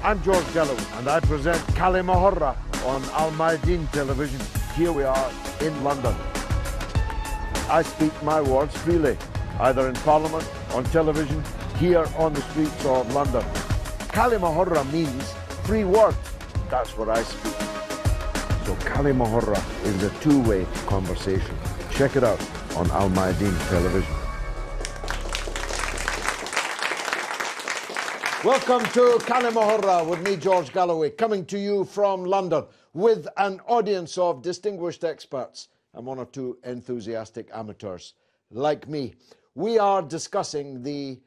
I'm George and I present كلمة on الميادين television. Here we are in London. I speak my words freely, either in Parliament, on television, here on the streets of London. كلمة means free word. That's what I speak. So كلمة is a two-way conversation. Check it out on Mayadeen television. Welcome to كلمة with me, George Galloway, coming to you from London with an audience of distinguished experts and one or two enthusiastic amateurs like me. We are discussing the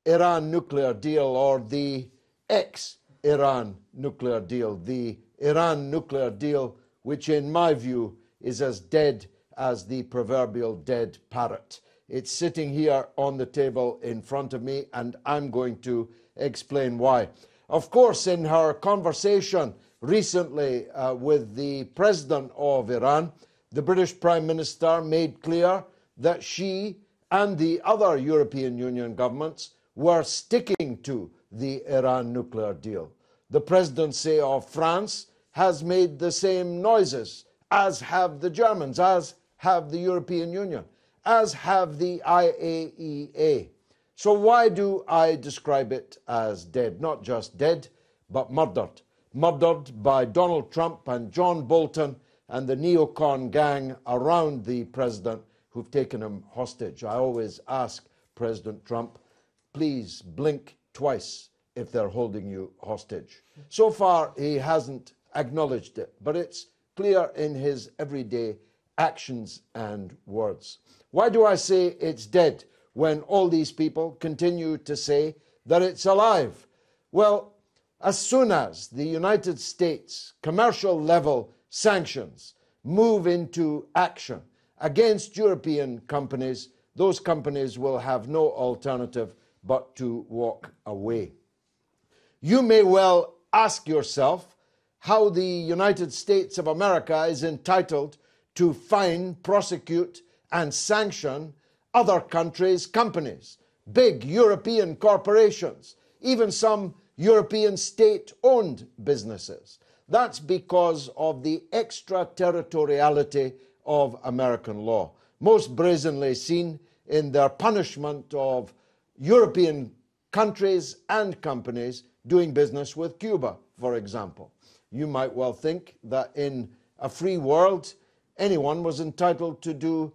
Iran nuclear deal, or the ex-Iran nuclear deal, the Iran nuclear deal, which in my view is as dead as the proverbial dead parrot. It's sitting here on the table in front of me, and I'm going to explain why. Of course, in her conversation recently with the president of Iran, the British Prime Minister made clear that she and the other European Union governments were sticking to the Iran nuclear deal. The presidency of France has made the same noises, as have the Germans, as have the European Union, as have the IAEA. So why do I describe it as dead? Not just dead, but murdered. Murdered by Donald Trump and John Bolton and the neocon gang around the president who've taken him hostage. I always ask President Trump, please blink twice if they're holding you hostage. So far, he hasn't acknowledged it, but it's clear in his everyday actions and words. Why do I say it's dead when all these people continue to say that it's alive? Well, as soon as the United States commercial level sanctions move into action against European companies, those companies will have no alternative but to walk away. You may well ask yourself how the United States of America is entitled to fine, prosecute, and sanction other countries' companies, big European corporations, even some European state-owned businesses. That's because of the extraterritoriality of American law, most brazenly seen in their punishment of European countries and companies doing business with Cuba, for example. You might well think that in a free world, anyone was entitled to do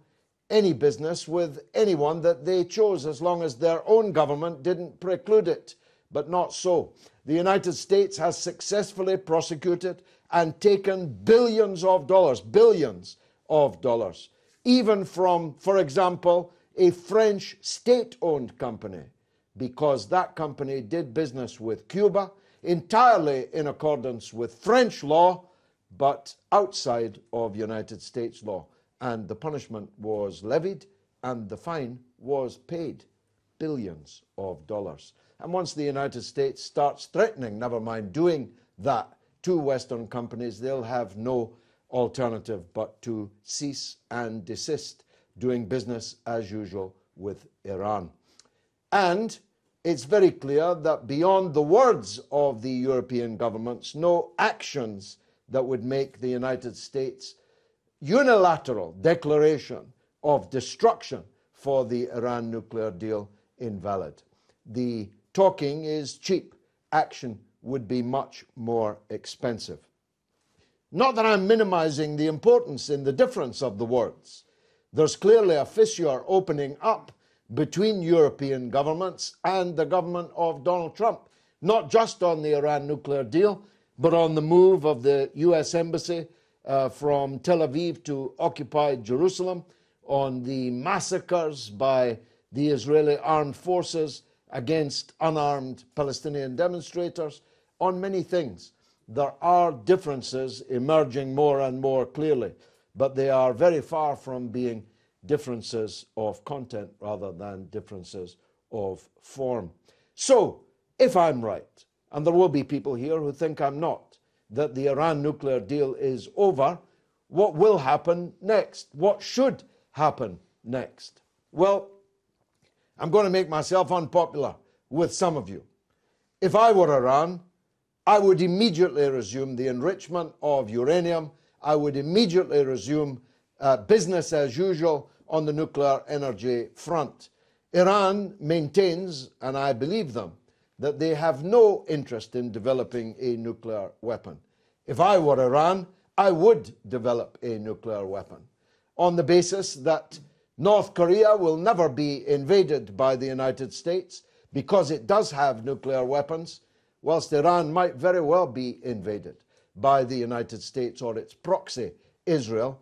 any business with anyone that they chose, as long as their own government didn't preclude it. But not so. The United States has successfully prosecuted and taken billions of dollars, even from, for example, a French state-owned company, because that company did business with Cuba entirely in accordance with French law, but outside of United States law. And the punishment was levied and the fine was paid, billions of dollars. And once the United States starts threatening, never mind doing that, to Western companies, they'll have no alternative but to cease and desist doing business as usual with Iran. And it's very clear that beyond the words of the European governments, no actions that would make the United States unilateral declaration of destruction for the Iran nuclear deal invalid. The talking is cheap. Action would be much more expensive. Not that I'm minimizing the importance in the difference of the words. There's clearly a fissure opening up between European governments and the government of Donald Trump, not just on the Iran nuclear deal, but on the move of the US Embassy from Tel Aviv to occupied Jerusalem, on the massacres by the Israeli armed forces against unarmed Palestinian demonstrators, on many things. There are differences emerging more and more clearly, but they are very far from being differences of content rather than differences of form. So, if I'm right, and there will be people here who think I'm not, that the Iran nuclear deal is over, what will happen next? What should happen next? Well, I'm going to make myself unpopular with some of you. If I were Iran, I would immediately resume the enrichment of uranium. I would immediately resume business as usual on the nuclear energy front. Iran maintains, and I believe them, that they have no interest in developing a nuclear weapon. If I were Iran, I would develop a nuclear weapon on the basis that North Korea will never be invaded by the United States because it does have nuclear weapons, whilst Iran might very well be invaded by the United States or its proxy, Israel,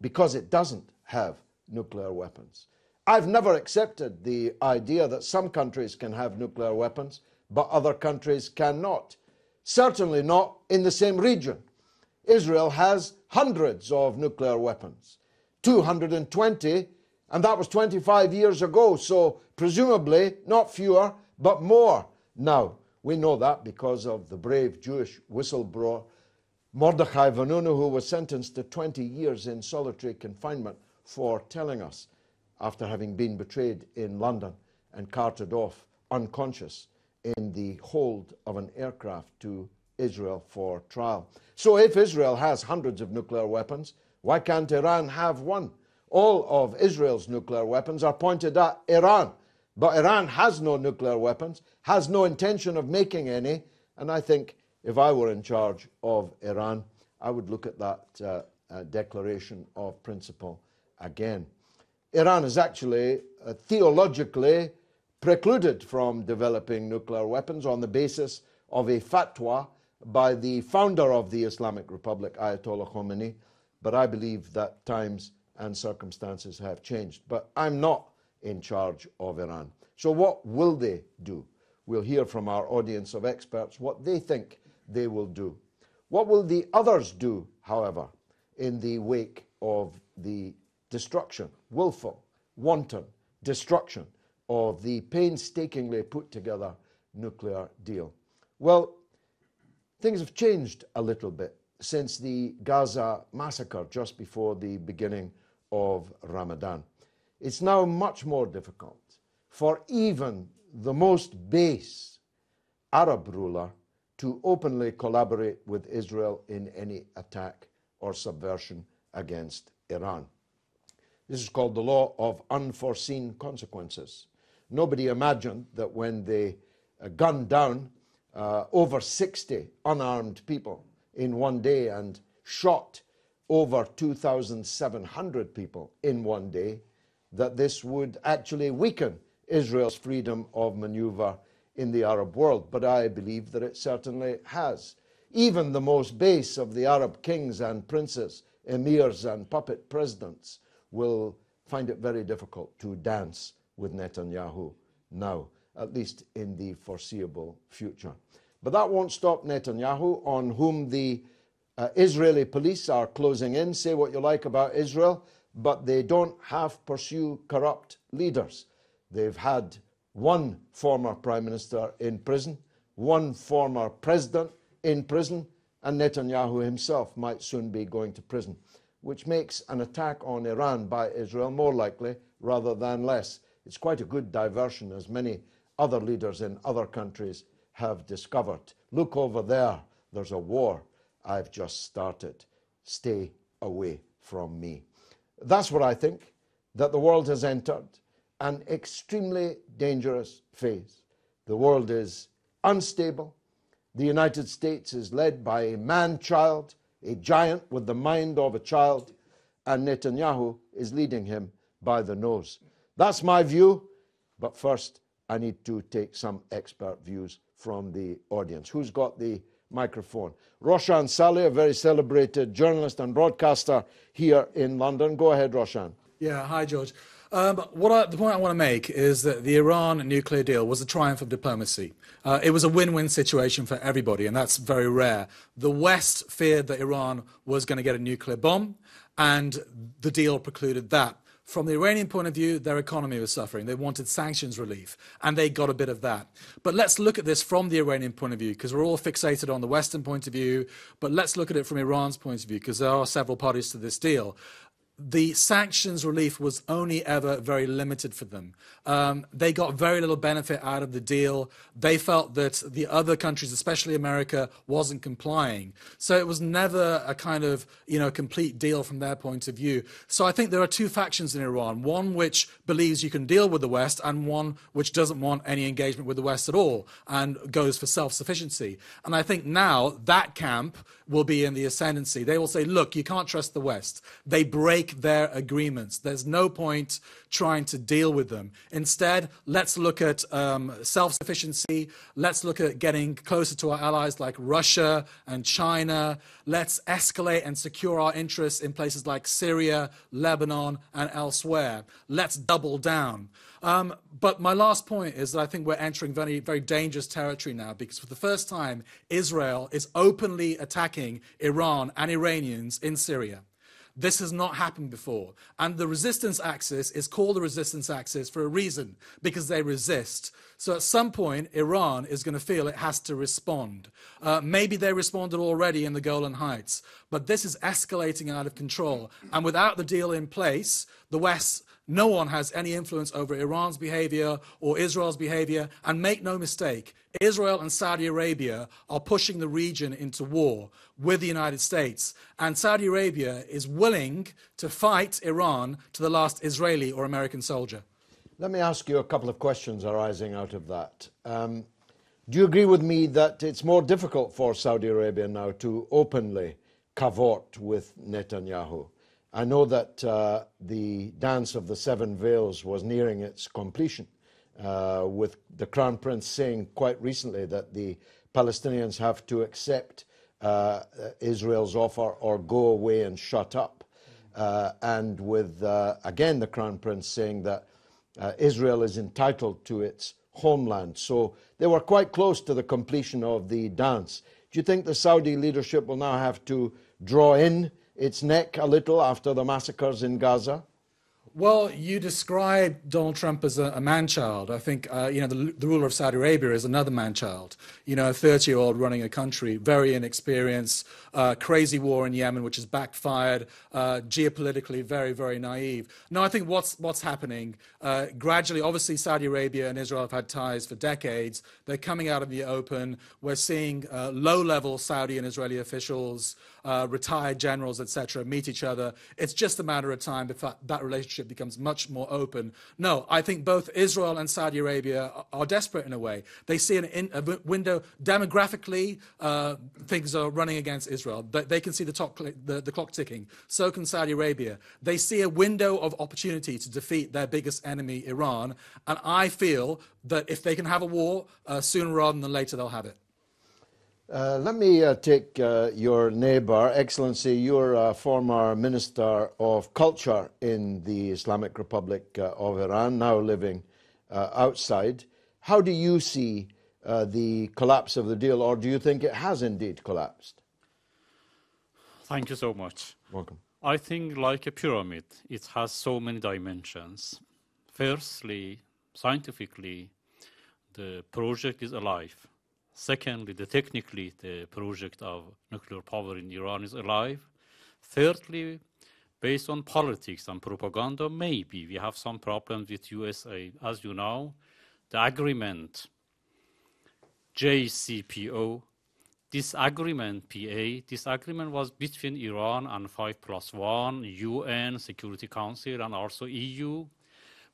because it doesn't have nuclear weapons. I've never accepted the idea that some countries can have nuclear weapons, but other countries cannot. Certainly not in the same region. Israel has hundreds of nuclear weapons, 220, and that was 25 years ago, so presumably not fewer, but more now. We know that because of the brave Jewish whistleblower Mordechai Vanunu, who was sentenced to 20 years in solitary confinement for telling us, after having been betrayed in London and carted off unconscious in the hold of an aircraft to Israel for trial. So if Israel has hundreds of nuclear weapons, why can't Iran have one? All of Israel's nuclear weapons are pointed at Iran, but Iran has no nuclear weapons, has no intention of making any, and I think if I were in charge of Iran, I would look at that declaration of principle again. Iran is actually theologically precluded from developing nuclear weapons on the basis of a fatwa by the founder of the Islamic Republic, Ayatollah Khomeini, but I believe that times and circumstances have changed. But I'm not in charge of Iran. So what will they do? We'll hear from our audience of experts what they think they will do. What will the others do, however, in the wake of the destruction, willful, wanton destruction of the painstakingly put together nuclear deal? Well, things have changed a little bit since the Gaza massacre just before the beginning of Ramadan. It's now much more difficult for even the most base Arab ruler to openly collaborate with Israel in any attack or subversion against Iran. This is called the law of unforeseen consequences. Nobody imagined that when they gunned down over 60 unarmed people in one day and shot over 2,700 people in one day, that this would actually weaken Israel's freedom of maneuver in the Arab world. But I believe that it certainly has. Even the most base of the Arab kings and princes, emirs and puppet presidents will find it very difficult to dance with Netanyahu now, at least in the foreseeable future. But that won't stop Netanyahu, on whom the Israeli police are closing in. Say what you like about Israel, but they don't pursue corrupt leaders. They've had one former prime minister in prison, one former president in prison, and Netanyahu himself might soon be going to prison, which makes an attack on Iran by Israel more likely rather than less. It's quite a good diversion, as many other leaders in other countries have discovered. Look over there, there's a war I've just started. Stay away from me. That's what I think, that the world has entered an extremely dangerous phase. The world is unstable. The United States is led by a man-child, a giant with the mind of a child, and Netanyahu is leading him by the nose. That's my view, but first I need to take some expert views from the audience. Who's got the microphone? Roshan Saleh, a very celebrated journalist and broadcaster here in London. Go ahead, Roshan. Yeah, hi, George. The point I want to make is that the Iran nuclear deal was a triumph of diplomacy. It was a win-win situation for everybody, and that's very rare. The West feared that Iran was going to get a nuclear bomb, and the deal precluded that. From the Iranian point of view, their economy was suffering. They wanted sanctions relief, and they got a bit of that. But let's look at this from the Iranian point of view, because we're all fixated on the Western point of view, but let's look at it from Iran's point of view, because there are several parties to this deal. the sanctions relief was only ever very limited for them. They got very little benefit out of the deal. They felt that the other countries, especially America, wasn't complying. So it was never a kind of, complete deal from their point of view. So I think there are two factions in Iran, one which believes you can deal with the West and one which doesn't want any engagement with the West at all and goes for self-sufficiency. And I think now that camp will be in the ascendancy. They will say, look, you can't trust the West. They break their agreements. There's no point trying to deal with them. Instead, let's look at self-sufficiency. Let's look at getting closer to our allies like Russia and China. Let's escalate and secure our interests in places like Syria, Lebanon, and elsewhere. Let's double down. But my last point is that I think we're entering very, very dangerous territory now, because for the first time, Israel is openly attacking Iran and Iranians in Syria. This has not happened before. And the resistance axis is called the resistance axis for a reason, because they resist. So at some point, Iran is going to feel it has to respond. Maybe they responded already in the Golan Heights, but this is escalating out of control. And without the deal in place, the West, no one has any influence over Iran's behavior or Israel's behavior. And make no mistake, Israel and Saudi Arabia are pushing the region into war with the United States. And Saudi Arabia is willing to fight Iran to the last Israeli or American soldier. Let me ask you a couple of questions arising out of that. Do you agree with me that it's more difficult for Saudi Arabia now to openly cavort with Netanyahu? I know that the dance of the seven veils was nearing its completion, with the Crown Prince saying quite recently that the Palestinians have to accept Israel's offer or go away and shut up. And with, again, the Crown Prince saying that Israel is entitled to its homeland. So they were quite close to the completion of the dance. Do you think the Saudi leadership will now have to draw in its neck a little after the massacres in Gaza? Well, you describe Donald Trump as a man-child. I think, the ruler of Saudi Arabia is another man-child. A 30-year-old running a country, very inexperienced, crazy war in Yemen, which has backfired, geopolitically very, very naive. No, I think what's happening, gradually, obviously Saudi Arabia and Israel have had ties for decades. They're coming out in the open. We're seeing low-level Saudi and Israeli officials, retired generals, etc., meet each other. It's just a matter of time before that relationship becomes much more open. No, I think both Israel and Saudi Arabia are desperate in a way. They see a window demographically. Things are running against Israel. They can see the clock ticking. So can Saudi Arabia. They see a window of opportunity to defeat their biggest enemy, Iran. And I feel that if they can have a war, sooner rather than later, they'll have it. Let me take your neighbour. Excellency, you're a former Minister of Culture in the Islamic Republic of Iran, now living outside. How do you see the collapse of the deal, or do you think it has indeed collapsed? Thank you so much. Welcome. I think like a pyramid, it has so many dimensions. Firstly, scientifically, the project is alive. Secondly, technically, the project of nuclear power in Iran is alive. Thirdly, based on politics and propaganda, maybe we have some problems with USA. As you know, the agreement, JCPO, this agreement, this agreement was between Iran and 5+1, UN, Security Council, and also EU.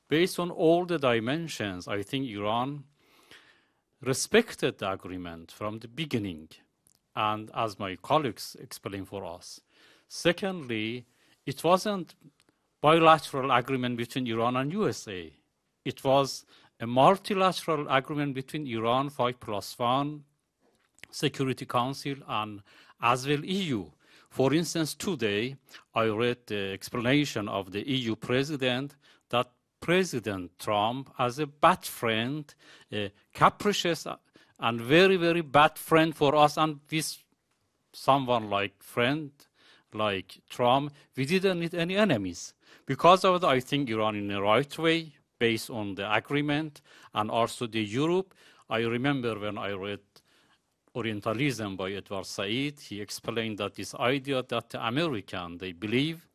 Based on all the dimensions, I think Iran respected the agreement from the beginning, and as my colleagues explained for us. Secondly, it wasn't bilateral agreement between Iran and USA. It was a multilateral agreement between Iran, 5+1, Security Council, and as well EU. For instance, today I read the explanation of the EU president that President Trump as a bad friend, a capricious and very, very bad friend for us, and with someone like friend, like Trump, we didn't need any enemies. Because of that, I think Iran in the right way, based on the agreement, and also the Europe. I remember when I read Orientalism by Edward Said, he explained that this idea that the American, they believe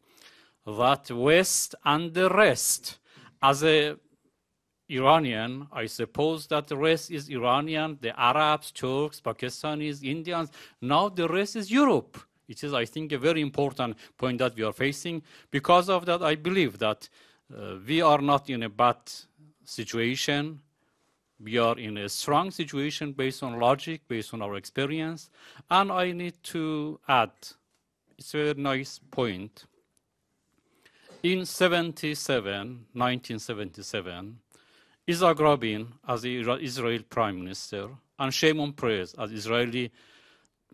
that West and the rest, as a Iranian, I suppose that the rest is Iranian, the Arabs, Turks, Pakistanis, Indians. Now the rest is Europe. It is, I think, a very important point that we are facing. Because of that, I believe that we are not in a bad situation. We are in a strong situation based on logic, based on our experience. And I need to add, it's a very nice point. In 1977, Isaac Rabin, as the Israel Prime Minister, and Shimon Peres, as Israeli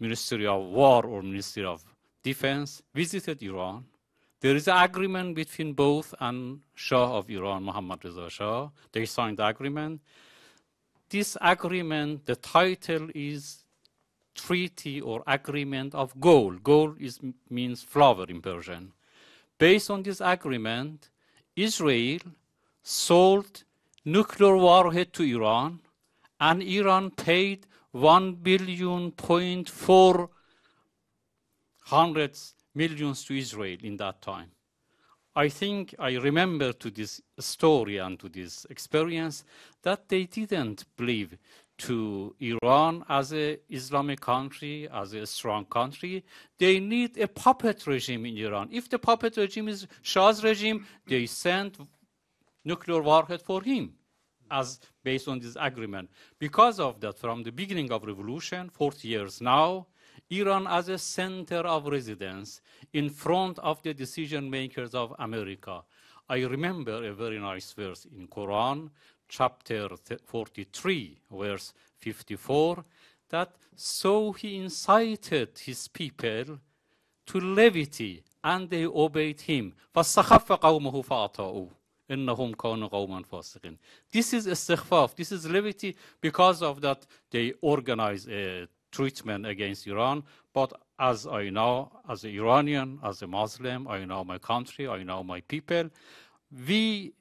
Ministry of War or Ministry of Defense, visited Iran. There is an agreement between both and Shah of Iran, Mohammad Reza Shah. They signed the agreement. This agreement, the title is Treaty or Agreement of Goal. Goal means flower in Persian. Based on this agreement, Israel sold nuclear warhead to Iran, and Iran paid 1.4 billion to Israel in that time. I think I remember to this story and to this experience that they didn't believe to Iran as an Islamic country, as a strong country. They need a puppet regime in Iran. If the puppet regime is Shah's regime, they sent nuclear warhead for him, as based on this agreement. Because of that, from the beginning of revolution, 40 years now, Iran as a center of residence in front of the decision makers of America. I remember a very nice verse in Quran, chapter 43, verse 54, that so he incited his people to levity, and they obeyed him. فَاسْتَخَفَّ قَوْمَهُ فَأَطَاعُوهُ إِنَّهُمْ كَانُوا قَوْمًا فَاسِقِينَ. This is istighfaf, this is levity. Because of that, they organize a treatment against Iran. But as I know, as an Iranian, as a Muslim, I know my country, I know my people. We,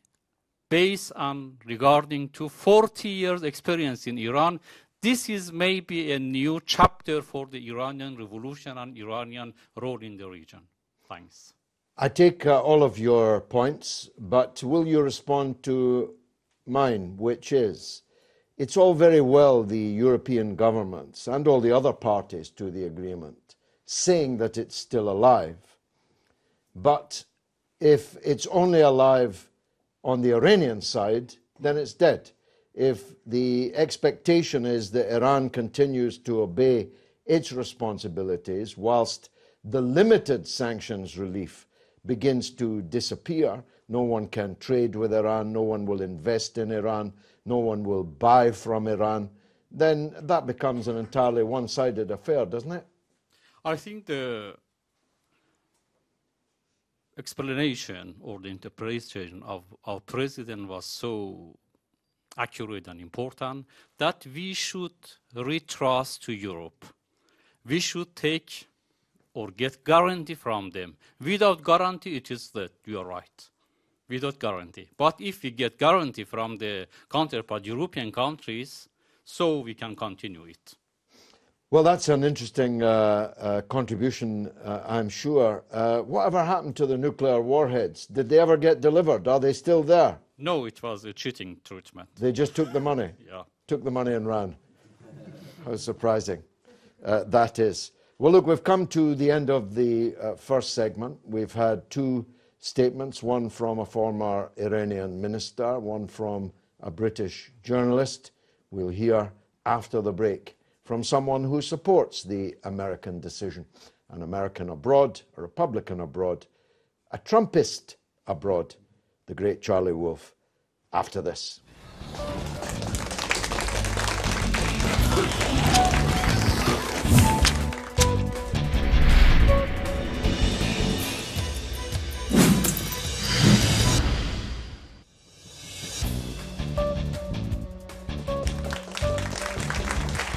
based on regarding to 40 years experience in Iran, this is maybe a new chapter for the Iranian revolution and Iranian role in the region. Thanks. I take all of your points, but will you respond to mine, which is, it's all very well the European governments and all the other parties to the agreement saying that it's still alive, but if it's only alive on the Iranian side, then it's dead. If the expectation is that Iran continues to obey its responsibilities whilst the limited sanctions relief begins to disappear, no one can trade with Iran, no one will invest in Iran, no one will buy from Iran, then that becomes an entirely one-sided affair, doesn't it? I think the explanation or the interpretation of our president was so accurate and important that we should retrust to Europe. We should take or get guarantee from them. Without guarantee, it is that you are right. Without guarantee. But if we get guarantee from the counterpart European countries, so we can continue it. Well, that's an interesting contribution, I'm sure. Whatever happened to the nuclear warheads? Did they ever get delivered? Are they still there? No, it was a cheating treatment. They just took the money? Yeah. Took the money and ran. How surprising that is. Well, look, we've come to the end of the first segment. We've had two statements, one from a former Iranian minister, one from a British journalist. We'll hear after the break from someone who supports the American decision, an American abroad, a Republican abroad, a Trumpist abroad, the great Charlie Wolf, after this.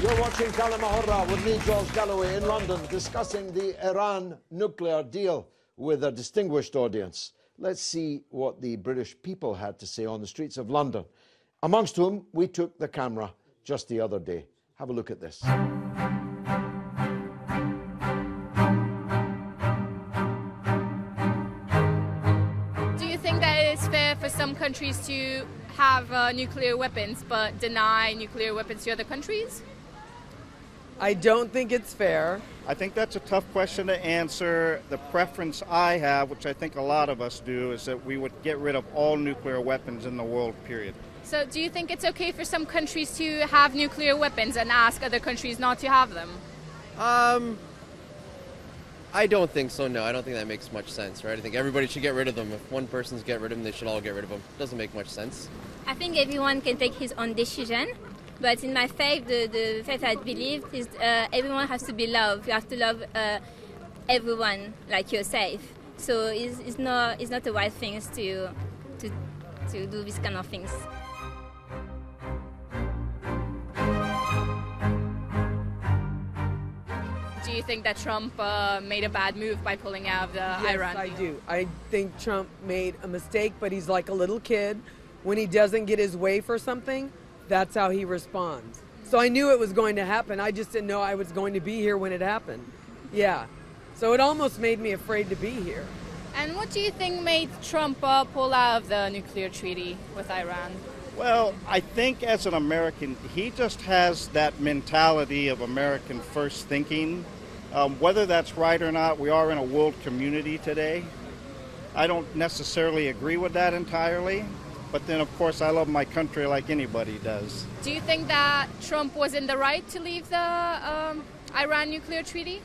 You're watching كلمة with me, George Galloway, in London, discussing the Iran nuclear deal with a distinguished audience. Let's see what the British people had to say on the streets of London, amongst whom we took the camera just the other day. Have a look at this. some countries to have nuclear weapons but deny nuclear weapons to other countries? I don't think it's fair. I think that's a tough question to answer. The preference I have, which I think a lot of us do, is that we would get rid of all nuclear weapons in the world, period. So do you think it's okay for some countries to have nuclear weapons and ask other countries not to have them? I don't think so, no. I don't think that makes much sense, right? I think everybody should get rid of them. If one person's get rid of them, they should all get rid of them. Doesn't make much sense. I think everyone can take his own decision, but in my faith, the faith I believe is everyone has to be loved. You have to love everyone like yourself. So it's not the right thing to do these kind of things. Do you think that Trump made a bad move by pulling out of the Iran Yes, I deal? do. I think Trump made a mistake, but he's like a little kid. When he doesn't get his way for something, that's how he responds. So I knew it was going to happen. I just didn't know I was going to be here when it happened. Yeah. So it almost made me afraid to be here. And what do you think made Trump pull out of the nuclear treaty with Iran? Well, I think as an American, he just has that mentality of American first thinking. Whether that's right or not, we are in a world community today. I don't necessarily agree with that entirely, but then of course I love my country like anybody does. Do you think that Trump was in the right to leave the Iran nuclear treaty?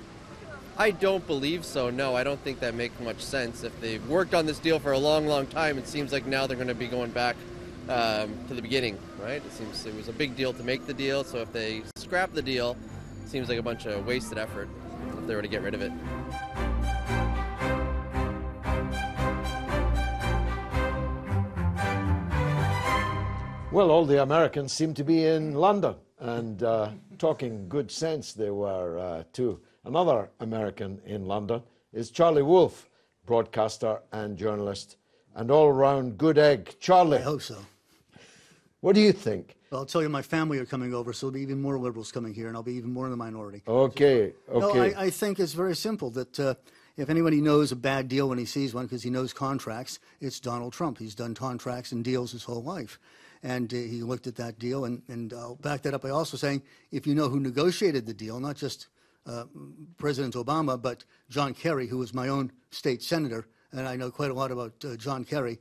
I don't believe so, no. I don't think that makes much sense. If they've worked on this deal for a long, long time, it seems like now they're going to be going back to the beginning, right? It seems it was a big deal to make the deal, so if they scrap the deal, it seems like a bunch of wasted effort if they were to get rid of it. Well, all the Americans seem to be in London and talking good sense they were too. Another American in London is Charlie Wolfe, broadcaster and journalist, and all-round good egg. Charlie. I hope so. What do you think? Well, I'll tell you, my family are coming over, so there'll be even more liberals coming here, and I'll be even more in the minority. Okay, okay. No, I think it's very simple that if anybody knows a bad deal when he sees one because he knows contracts, it's Donald Trump. He's done contracts and deals his whole life. And he looked at that deal, and I'll back that up by also saying, if you know who negotiated the deal, not just President Obama, but John Kerry, who was my own state senator, and I know quite a lot about John Kerry,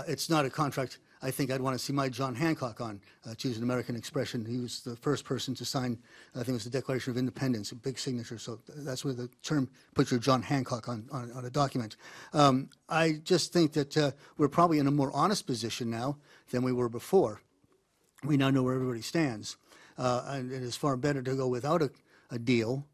it's not a contract I think I'd want to see my John Hancock on, to use an American expression. He was the first person to sign, I think it was the Declaration of Independence, a big signature, so that's where the term, put your John Hancock on a document. I just think that we're probably in a more honest position now than we were before. We now know where everybody stands, and it is far better to go without a deal,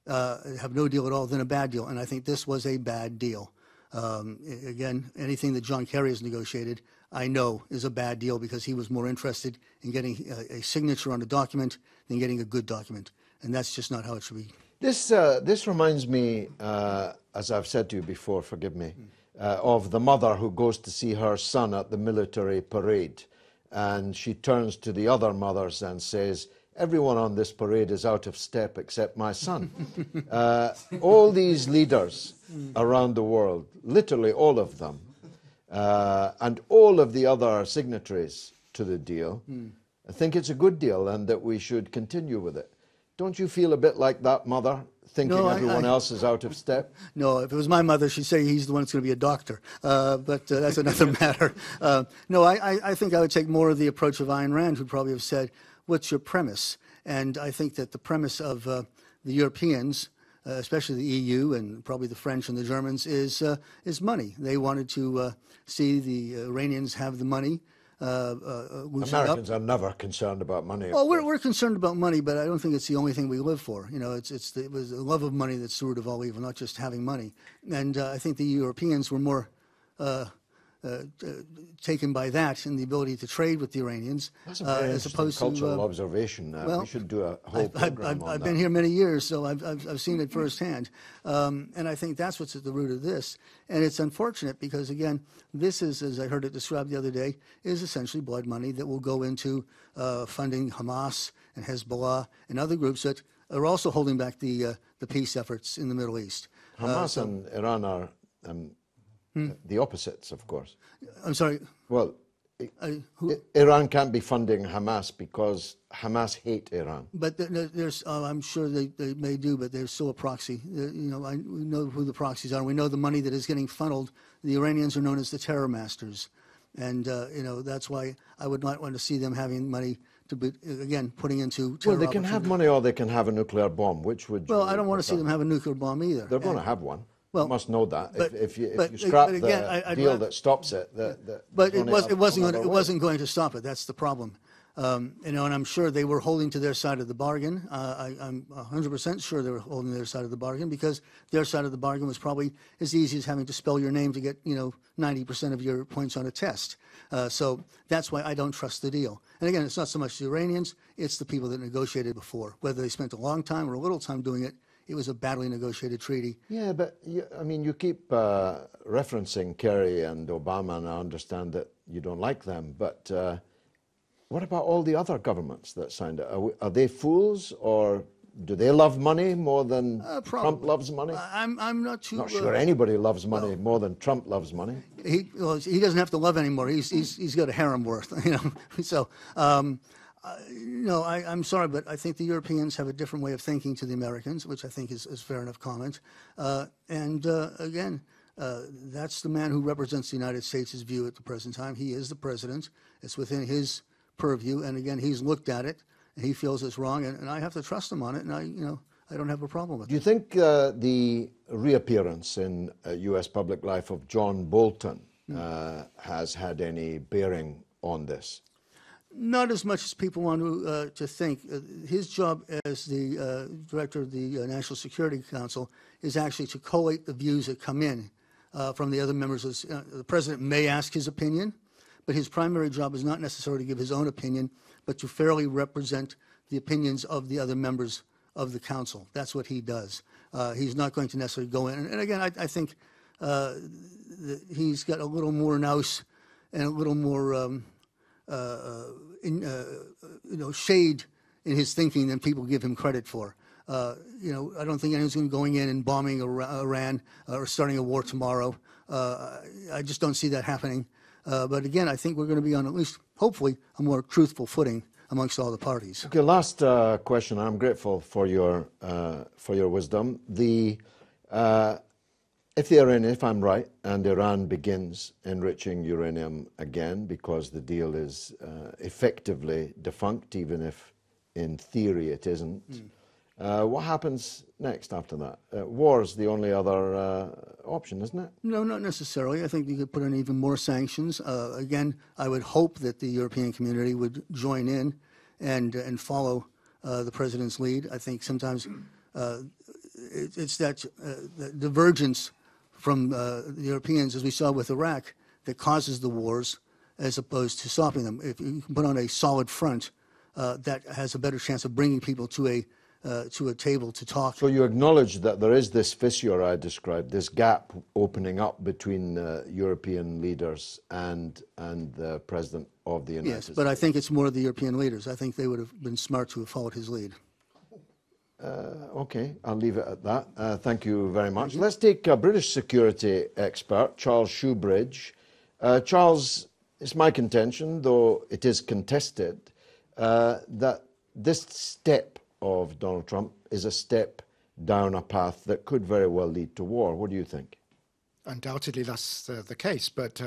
have no deal at all, than a bad deal, and I think this was a bad deal. Again, anything that John Kerry has negotiated, I know is a bad deal because he was more interested in getting a signature on a document than getting a good document, and that's just not how it should be. This reminds me, as I've said to you before, forgive me, of the mother who goes to see her son at the military parade, and she turns to the other mothers and says, "Everyone on this parade is out of step except my son." All these leaders around the world, literally all of them, and all of the other signatories to the deal, I think it's a good deal and that we should continue with it. Don't you feel a bit like that mother, thinking everyone else is out of step? No, if it was my mother, she'd say he's the one that's going to be a doctor. But that's another matter. No, I think I would take more of the approach of Ayn Rand, who probably have said, what's your premise? And I think that the premise of the Europeans, especially the EU and probably the French and the Germans, is money. They wanted to see the Iranians have the money. Americans are never concerned about money. Well, we're concerned about money, but I don't think it's the only thing we live for. You know, it was the love of money that's the root of all evil, not just having money. And I think the Europeans were more taken by that and the ability to trade with the Iranians. That's a very as opposed cultural to observation. Well, we should do a whole program on I've that. been here many years, so I've seen it firsthand. And I think that's what's at the root of this. And it's unfortunate because, again, this is, as I heard it described the other day, is essentially blood money that will go into funding Hamas and Hezbollah and other groups that are also holding back the peace efforts in the Middle East. Hamas and Iran are the opposites, of course. I'm sorry? Well, Iran can't be funding Hamas because Hamas hate Iran. But there's, I'm sure they may do, but there's still a proxy. We know who the proxies are. We know the money that is getting funneled. The Iranians are known as the terror masters. And, that's why I would not want to see them having money to be, again, putting into terror. Well, they can have money or they can have a nuclear bomb. Which would you? Well, I don't want to see them have a nuclear bomb either. They're going to have one. Well, you must know that. But, if you scrap the deal that stops it, but it wasn't going to stop it. That's the problem. And I'm sure they were holding to their side of the bargain. I'm 100% sure they were holding their side of the bargain because their side of the bargain was probably as easy as having to spell your name to get 90% of your points on a test. So that's why I don't trust the deal. And again, it's not so much the Iranians; it's the people that negotiated before. Whether they spent a long time or a little time doing it, it was a badly negotiated treaty. Yeah, but you keep referencing Kerry and Obama, and I understand that you don't like them. But what about all the other governments that signed it? Are they fools, or do they love money more than Trump loves money? I'm not too. Not sure anybody loves money more than Trump loves money. He doesn't have to love anymore. He's got a harem worth, So. No, I'm sorry, but I think the Europeans have a different way of thinking to the Americans, which I think is fair enough comment. Again, that's the man who represents the United States' view at the present time. He is the president. It's within his purview, and again, he's looked at it, and he feels it's wrong, and I have to trust him on it, and I don't have a problem with it. Do you think the reappearance in U.S. public life of John Bolton has had any bearing on this? Not as much as people want to think. His job as the director of the National Security Council is actually to collate the views that come in from the other members. The president may ask his opinion, but his primary job is not necessarily to give his own opinion, but to fairly represent the opinions of the other members of the council. That's what he does. He's not going to necessarily go in. And again, I think he's got a little more nous and a little more shade in his thinking than people give him credit for. I don't think anyone's going in and bombing Iran or starting a war tomorrow. I just don't see that happening. But again, I think we're going to be on at least, hopefully, a more truthful footing amongst all the parties. Okay, last question. I'm grateful for your wisdom. If I'm right, and Iran begins enriching uranium again because the deal is effectively defunct, even if in theory it isn't, what happens next after that? War is the only other option, isn't it? No, not necessarily. I think you could put in even more sanctions. Again, I would hope that the European community would join in and follow the president's lead. I think sometimes it's that divergence from the Europeans, as we saw with Iraq, that causes the wars as opposed to stopping them. If you can put on a solid front, that has a better chance of bringing people to a table to talk. So you acknowledge that there is this fissure I described, this gap opening up between European leaders and the President of the United States? Yes, but I think it's more the European leaders. I think they would have been smart to have followed his lead. Okay, I'll leave it at that. Thank you very much. Let's take a British security expert, Charles Shoebridge. Charles, it's my contention, though it is contested, that this step of Donald Trump is a step down a path that could very well lead to war. What do you think? Undoubtedly, that's the case, but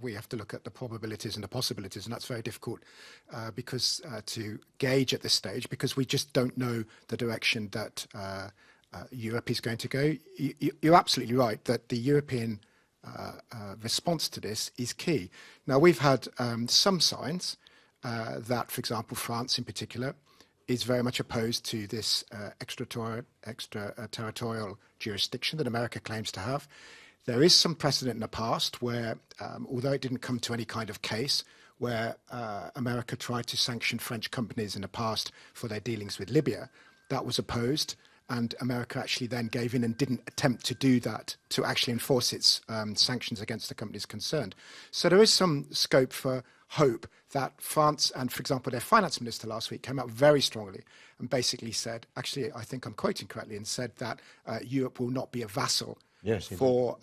we have to look at the probabilities and the possibilities, and that's very difficult because to gauge at this stage, because we just don't know the direction that Europe is going to go. You're absolutely right that the European response to this is key. Now, we've had some signs that, for example, France in particular is very much opposed to this extraterritorial jurisdiction that America claims to have. There is some precedent in the past where, although it didn't come to any kind of case, where America tried to sanction French companies in the past for their dealings with Libya, that was opposed, and America actually then gave in and didn't attempt to do that, to actually enforce its sanctions against the companies concerned. So there is some scope for hope that France and, for example, their finance minister last week came out very strongly and basically said, actually, I think I'm quoting correctly, and said that Europe will not be a vassal for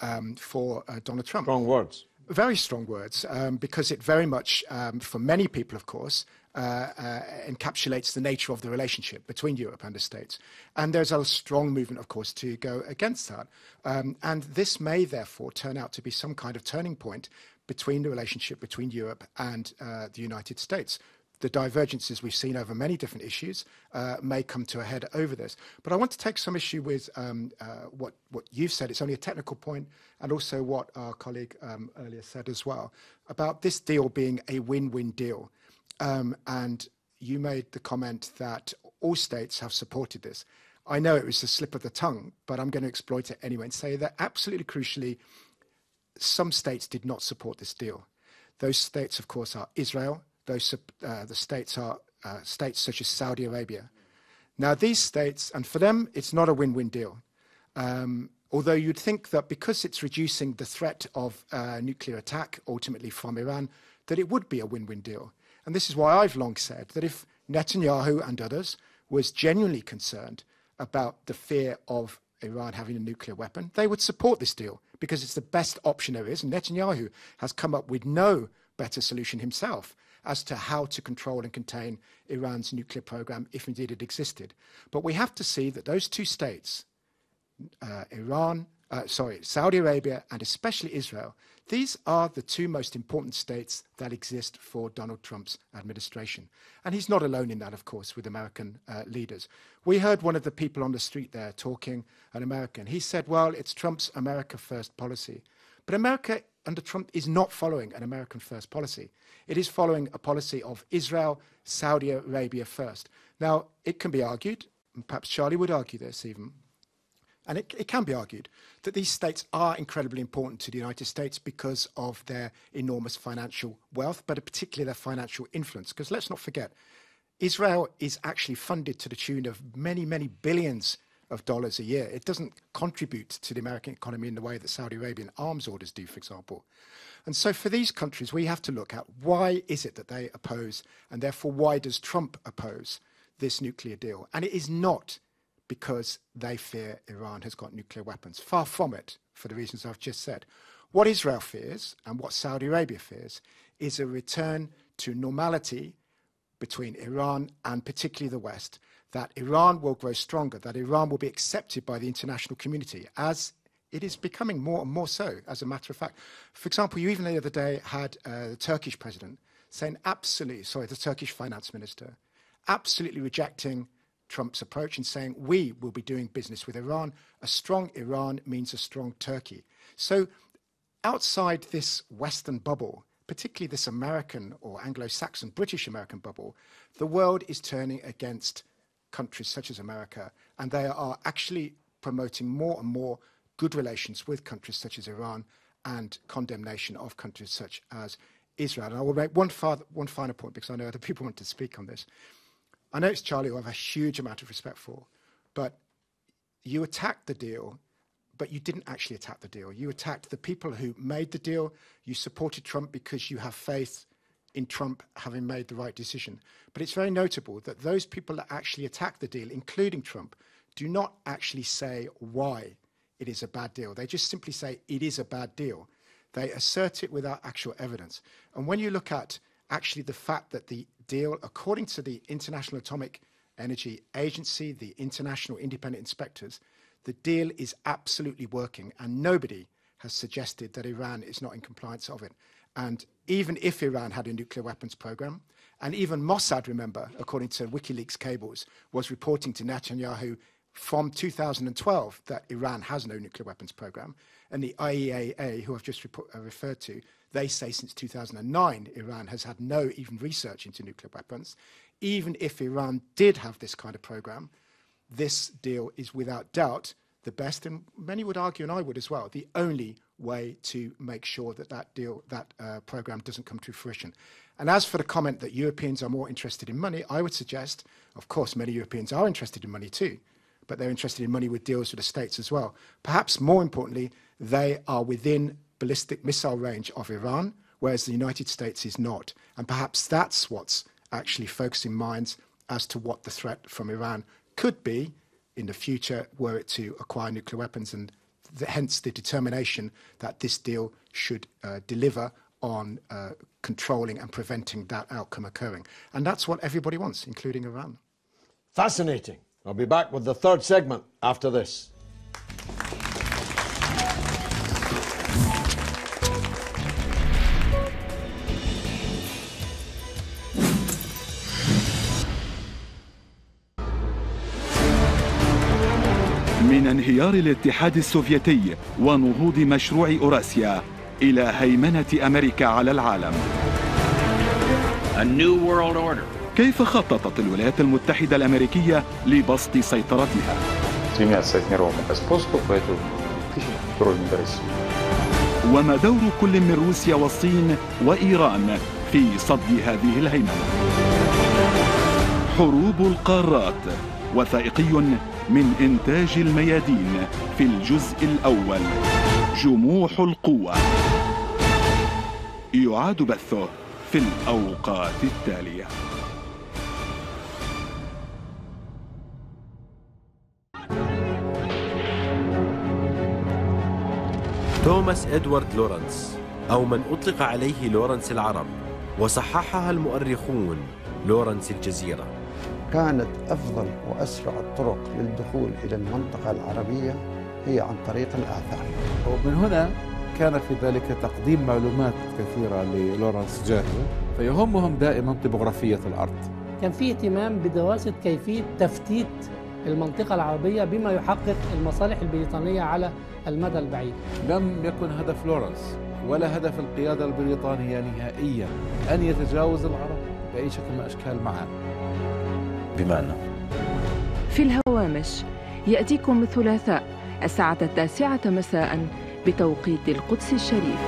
Donald Trump. Strong words. Very strong words, because it very much, for many people, of course, encapsulates the nature of the relationship between Europe and the States. And there's a strong movement, of course, to go against that. And this may, therefore, turn out to be some kind of turning point between the relationship between Europe and the United States. The divergences we've seen over many different issues may come to a head over this. But I want to take some issue with what you've said. It's only a technical point, and also what our colleague earlier said as well, about this deal being a win-win deal. And you made the comment that all states have supported this. I know it was a slip of the tongue, but I'm going to exploit it anyway and say that absolutely crucially, some states did not support this deal. Those states, of course, are Israel. The states are states such as Saudi Arabia. Now, these states, and for them, it's not a win-win deal. Although you'd think that because it's reducing the threat of nuclear attack, ultimately from Iran, that it would be a win-win deal. And this is why I've long said that if Netanyahu and others was genuinely concerned about the fear of Iran having a nuclear weapon, they would support this deal because it's the best option there is. And Netanyahu has come up with no better solution himself as to how to control and contain Iran's nuclear program, if indeed it existed. But we have to see that those two states, Saudi Arabia and especially Israel, these are the two most important states that exist for Donald Trump's administration. And he's not alone in that, of course, with American leaders. We heard one of the people on the street there talking, an American. He said, well, it's Trump's America First policy. But America under Trump is not following an American First policy. It is following a policy of Israel, Saudi Arabia first. Now, it can be argued, and perhaps Charlie would argue this even, and it can be argued that these states are incredibly important to the United States because of their enormous financial wealth, but particularly their financial influence. Because let's not forget, Israel is actually funded to the tune of many, many billions of dollars a year. It doesn't contribute to the American economy in the way that Saudi Arabian arms orders do, for example. And so for these countries, we have to look at why is it that they oppose, and therefore why does Trump oppose this nuclear deal? And it is not because they fear Iran has got nuclear weapons. Far from it, for the reasons I've just said. What Israel fears, and what Saudi Arabia fears, is a return to normality between Iran and particularly the West, that Iran will grow stronger, that Iran will be accepted by the international community, as it is becoming more and more so, as a matter of fact. For example, you even the other day had the Turkish president saying the Turkish finance minister, absolutely rejecting Trump's approach and saying, we will be doing business with Iran. A strong Iran means a strong Turkey. So outside this Western bubble, particularly this American or Anglo-Saxon, British-American bubble, the world is turning against countries such as America, and they are actually promoting more and more good relations with countries such as Iran and condemnation of countries such as Israel. And I will make one final point, because I know other people want to speak on this. I know it's Charlie, who I have a huge amount of respect for, but you attacked the deal, but you didn't actually attack the deal. You attacked the people who made the deal. You supported Trump because you have faith in Trump having made the right decision. But it's very notable that those people that actually attacked the deal, including Trump, do not actually say why it is a bad deal. They just simply say it is a bad deal. They assert it without actual evidence. And when you look at actually the fact that the deal, according to the International Atomic Energy Agency, the international independent inspectors, the deal is absolutely working, and nobody has suggested that Iran is not in compliance of it. And even if Iran had a nuclear weapons program, and even Mossad, remember, according to WikiLeaks cables, was reporting to Netanyahu from 2012 that Iran has no nuclear weapons program, and the IAEA, who I've just referred to, they say since 2009 Iran has had no even research into nuclear weapons. Even if Iran did have this kind of program, this deal is without doubt the best, and many would argue, and I would as well, the only way to make sure that that program doesn't come to fruition. And as for the comment that Europeans are more interested in money, I would suggest, of course, many Europeans are interested in money too, but they're interested in money with deals with the States as well. Perhaps more importantly, they are within ballistic missile range of Iran, whereas the United States is not. And perhaps that's what's actually focusing minds as to what the threat from Iran could be in the future were it to acquire nuclear weapons. And hence the determination that this deal should deliver on controlling and preventing that outcome occurring. And that's what everybody wants, including Iran. Fascinating. I'll be back with the third segment after this. من انهيار الاتحاد السوفيتي ونهوض مشروع أوراسيا إلى هيمنة أمريكا على العالم. A new world order. كيف خططت الولايات المتحدة الأمريكية لبسط سيطرتها؟ وما دور كل من روسيا والصين وإيران في صد هذه الهيمنة؟ حروب القارات، وثائقي من إنتاج الميادين في الجزء الأول، جموح القوة، يعاد بثه في الأوقات التالية. توماس إدوارد لورنس، أو من أطلق عليه لورنس العرب، وصححها المؤرخون لورنس الجزيرة. كانت أفضل وأسرع الطرق للدخول إلى المنطقة العربية هي عن طريق الآثار. ومن هنا كان في ذلك تقديم معلومات كثيرة للورنس جاهل، فيهمهم دائما طبوغرافية الأرض. كان في اهتمام بدراسة كيفية تفتيت المنطقة العربية بما يحقق المصالح البريطانية على المدى البعيد. لم يكن هدف لورنس ولا هدف القيادة البريطانية نهائيا أن يتجاوز العرب بأي شكل من الأشكال معا. بمعنى في الهوامش يأتيكم الثلاثاء الساعة 9 مساء بتوقيت القدس الشريف.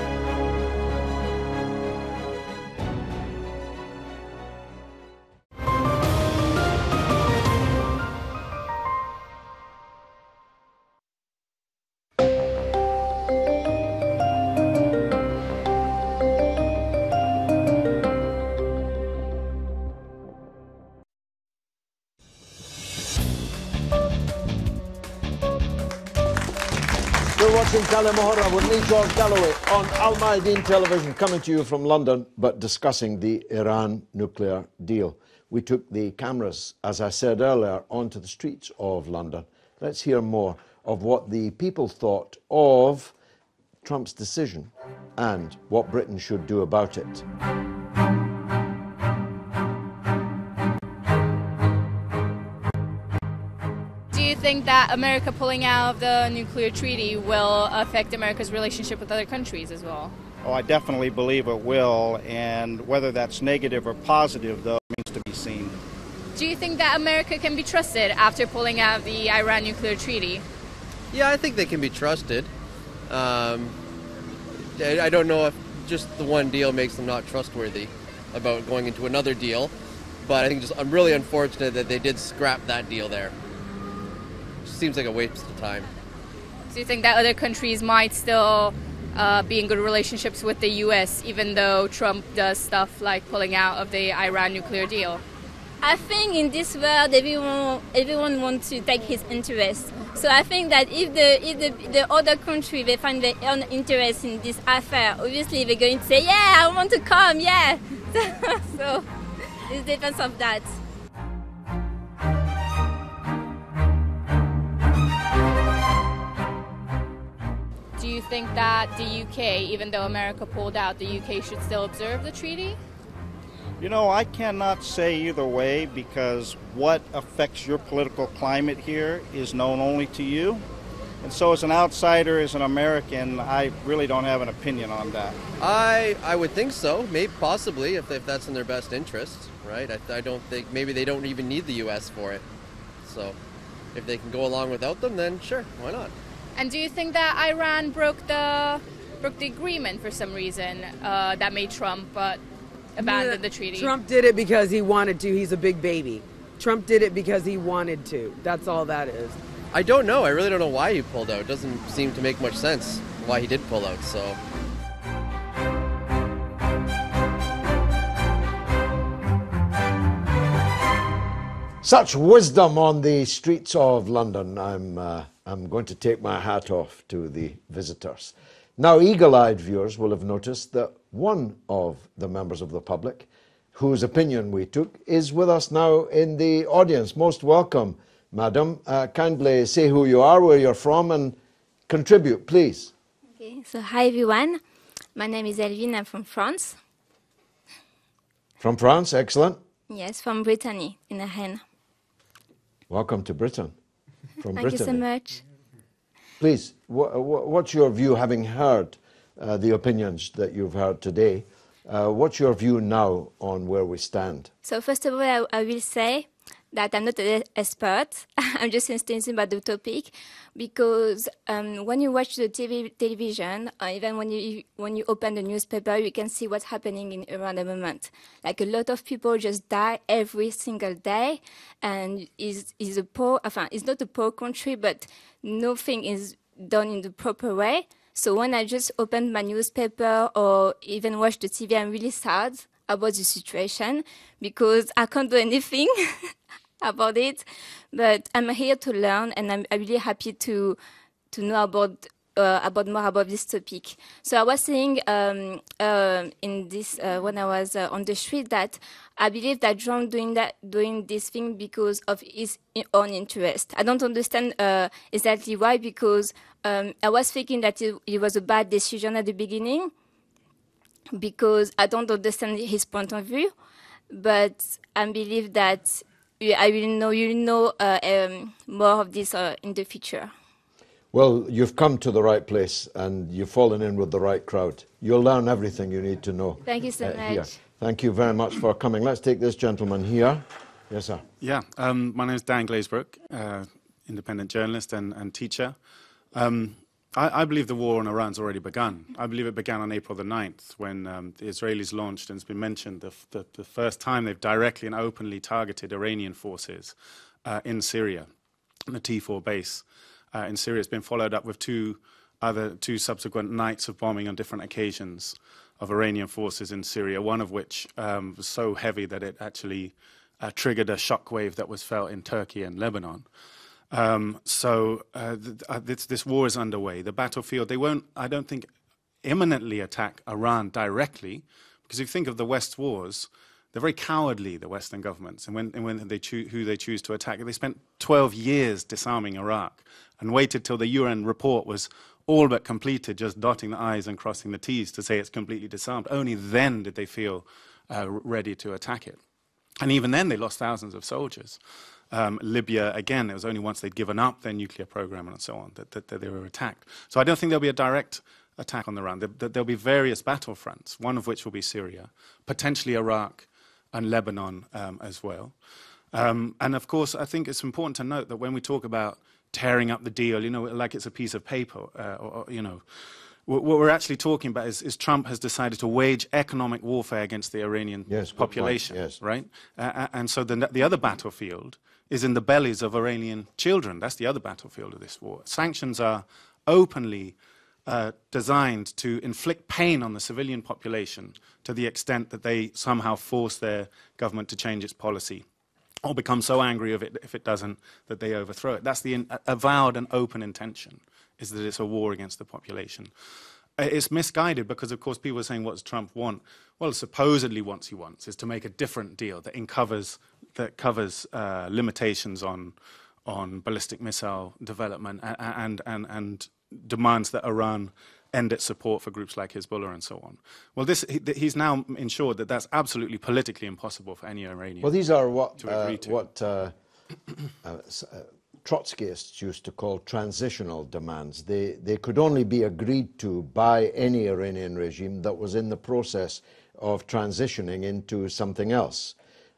Watching كلمة with me, George Galloway, on Mayadeen television, coming to you from London, but discussing the Iran nuclear deal. We took the cameras, as I said earlier, onto the streets of London. Let's hear more of what the people thought of Trump's decision and what Britain should do about it. Do you think that America pulling out of the nuclear treaty will affect America's relationship with other countries as well? Oh, I definitely believe it will, and whether that's negative or positive, though, remains to be seen. Do you think that America can be trusted after pulling out of the Iran nuclear treaty? Yeah, I think they can be trusted. I don't know if just the one deal makes them not trustworthy about going into another deal, but I think I'm really unfortunate that they did scrap that deal there. Seems like a waste of time. Do you think that other countries might still be in good relationships with the U.S. even though Trump does stuff like pulling out of the Iran nuclear deal? I think in this world everyone wants to take his interest. So I think that if the other country they find their own interest in this affair, obviously they're going to say, yeah, I want to come, yeah. So it depends on that. Do you think that the UK, even though America pulled out, the UK should still observe the treaty? You know, I cannot say either way because what affects your political climate here is known only to you. And so as an outsider, as an American, I really don't have an opinion on that. I would think so, maybe possibly, if that's in their best interest, right? I don't think, maybe they don't even need the U.S. for it. So if they can go along without them, then sure, why not? And do you think that Iran broke the agreement for some reason that made Trump abandon the treaty? Trump did it because he wanted to. He's a big baby. Trump did it because he wanted to. That's all that is. I don't know. I really don't know why he pulled out. It doesn't seem to make much sense why he did pull out, so. Such wisdom on the streets of London. I'm going to take my hat off to the visitors. Now, eagle-eyed viewers will have noticed that one of the members of the public, whose opinion we took, is with us now in the audience. Most welcome, madam. Kindly say who you are, where you're from, and contribute, please. Okay, so hi everyone. My name is Elvin. I'm from France. From France, excellent. Yes, from Brittany in Rennes. Welcome to Britain. From Thank you so Brittany. much. Please, what's your view, having heard the opinions that you've heard today? What's your view now on where we stand? So first of all, I will say that I'm not an expert. I'm just thinking about the topic because when you watch the television, or even when you open the newspaper, you can see what's happening in Iran at the moment. Like a lot of people just die every single day, and it's not a poor country, but nothing is done in the proper way. So when I just open my newspaper or even watch the TV, I'm really sad about the situation because I can't do anything about it. But I'm here to learn, and I'm really happy to know about more about this topic. So I was saying in this when I was on the street that I believe that Trump doing this thing because of his own interest. I don't understand exactly why, because I was thinking that it was a bad decision at the beginning because I don't understand his point of view, but I believe that I will know more of this in the future. Well, you've come to the right place and you've fallen in with the right crowd. You'll learn everything you need to know. Thank you so much. Here. Thank you very much for coming. Let's take this gentleman here. Yes, sir. Yeah, my name is Dan Glazebrook, independent journalist and teacher. I believe the war on Iran's already begun. I believe it began on April the 9th when the Israelis launched, and it's been mentioned, the first time they've directly and openly targeted Iranian forces in Syria, the T4 base. In Syria. It's been followed up with two subsequent nights of bombing on different occasions of Iranian forces in Syria, one of which was so heavy that it actually triggered a shockwave that was felt in Turkey and Lebanon. This war is underway. The battlefield, they won't, I don't think, imminently attack Iran directly, because if you think of the West's wars, they're very cowardly, the Western governments, and when they who they choose to attack. They spent 12 years disarming Iraq and waited till the UN report was all but completed, just dotting the I's and crossing the T's to say it's completely disarmed. Only then did they feel ready to attack it. And even then, they lost thousands of soldiers. Libya, again, it was only once they'd given up their nuclear program and so on that they were attacked. So I don't think there'll be a direct attack on Iran. There'll be various battlefronts, one of which will be Syria, potentially Iraq, and Lebanon as well. And of course, I think it's important to note that when we talk about tearing up the deal, like it's a piece of paper, what we're actually talking about is Trump has decided to wage economic warfare against the Iranian population, right? And so the other battlefield is in the bellies of Iranian children. That's the other battlefield of this war. Sanctions are openly designed to inflict pain on the civilian population to the extent that they somehow force their government to change its policy or become so angry of it if it doesn't that they overthrow it. That's the avowed and open intention, is that it's a war against the population. It's misguided because, of course, people are saying, what does Trump want? Well, supposedly what he wants is to make a different deal that covers limitations on ballistic missile development and demands that Iran end its support for groups like Hezbollah and so on. Well, he's now ensured that that's absolutely politically impossible for any Iranian. Well, these are what Trotskyists used to call transitional demands. They could only be agreed to by any Iranian regime that was in the process of transitioning into something else.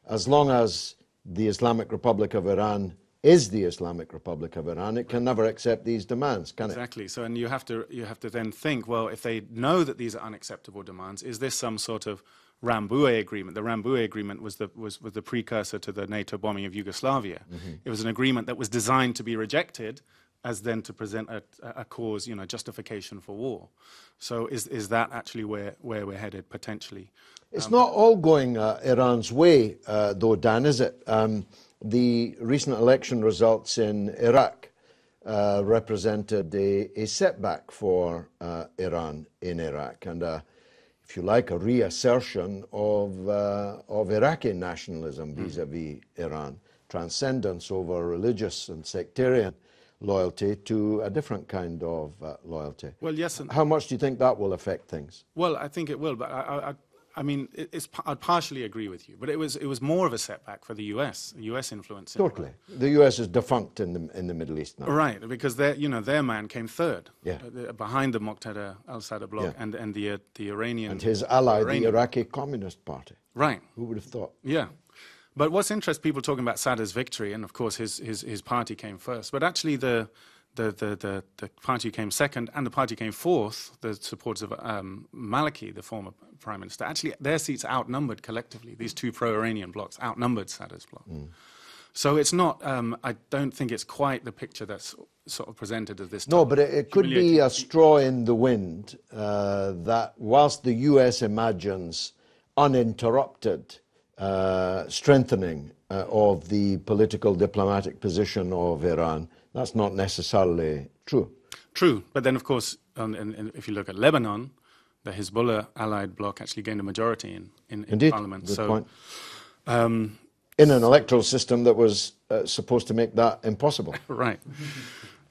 As long as the Islamic Republic of Iran is the Islamic Republic of Iran, it can never accept these demands, can it? Exactly. So, and you have to then think, well, if they know that these are unacceptable demands, is this some sort of Rambouillet agreement? The Rambouillet agreement was the precursor to the NATO bombing of Yugoslavia. Mm-hmm. It was an agreement that was designed to be rejected as then to present a cause, justification for war. So is that actually where we're headed potentially? It's not all going Iran's way, though, Dan, is it? The recent election results in Iraq represented a setback for Iran in Iraq, and if you like, a reassertion of Iraqi nationalism vis-à-vis Iran, transcendence over religious and sectarian loyalty to a different kind of loyalty. Well, yes. How much do you think that will affect things? Well, I think it will, but I mean, I'd partially agree with you, but it was more of a setback for the U.S. influence. Totally, the U.S. is defunct in the Middle East now. Right, because their man came third, behind the Muqtada al-Sadr bloc and the Iranian and his ally, the Iraqi Communist Party. Right, who would have thought? Yeah, but what's interesting, people talking about Sadr's victory, and of course his party came first, but actually the party came second and the party came fourth, the supporters of Maliki, the former prime minister. Actually, their seats outnumbered collectively. These two pro-Iranian blocs outnumbered Sadr's bloc. So it's not, I don't think it's quite the picture that's sort of presented at this time. No, but it could be a straw in the wind that whilst the US imagines uninterrupted strengthening of the political diplomatic position of Iran, that's not necessarily true. True, but then of course, if you look at Lebanon, the Hezbollah allied bloc actually gained a majority in parliament. Good so, point. In an electoral system that was supposed to make that impossible. Right,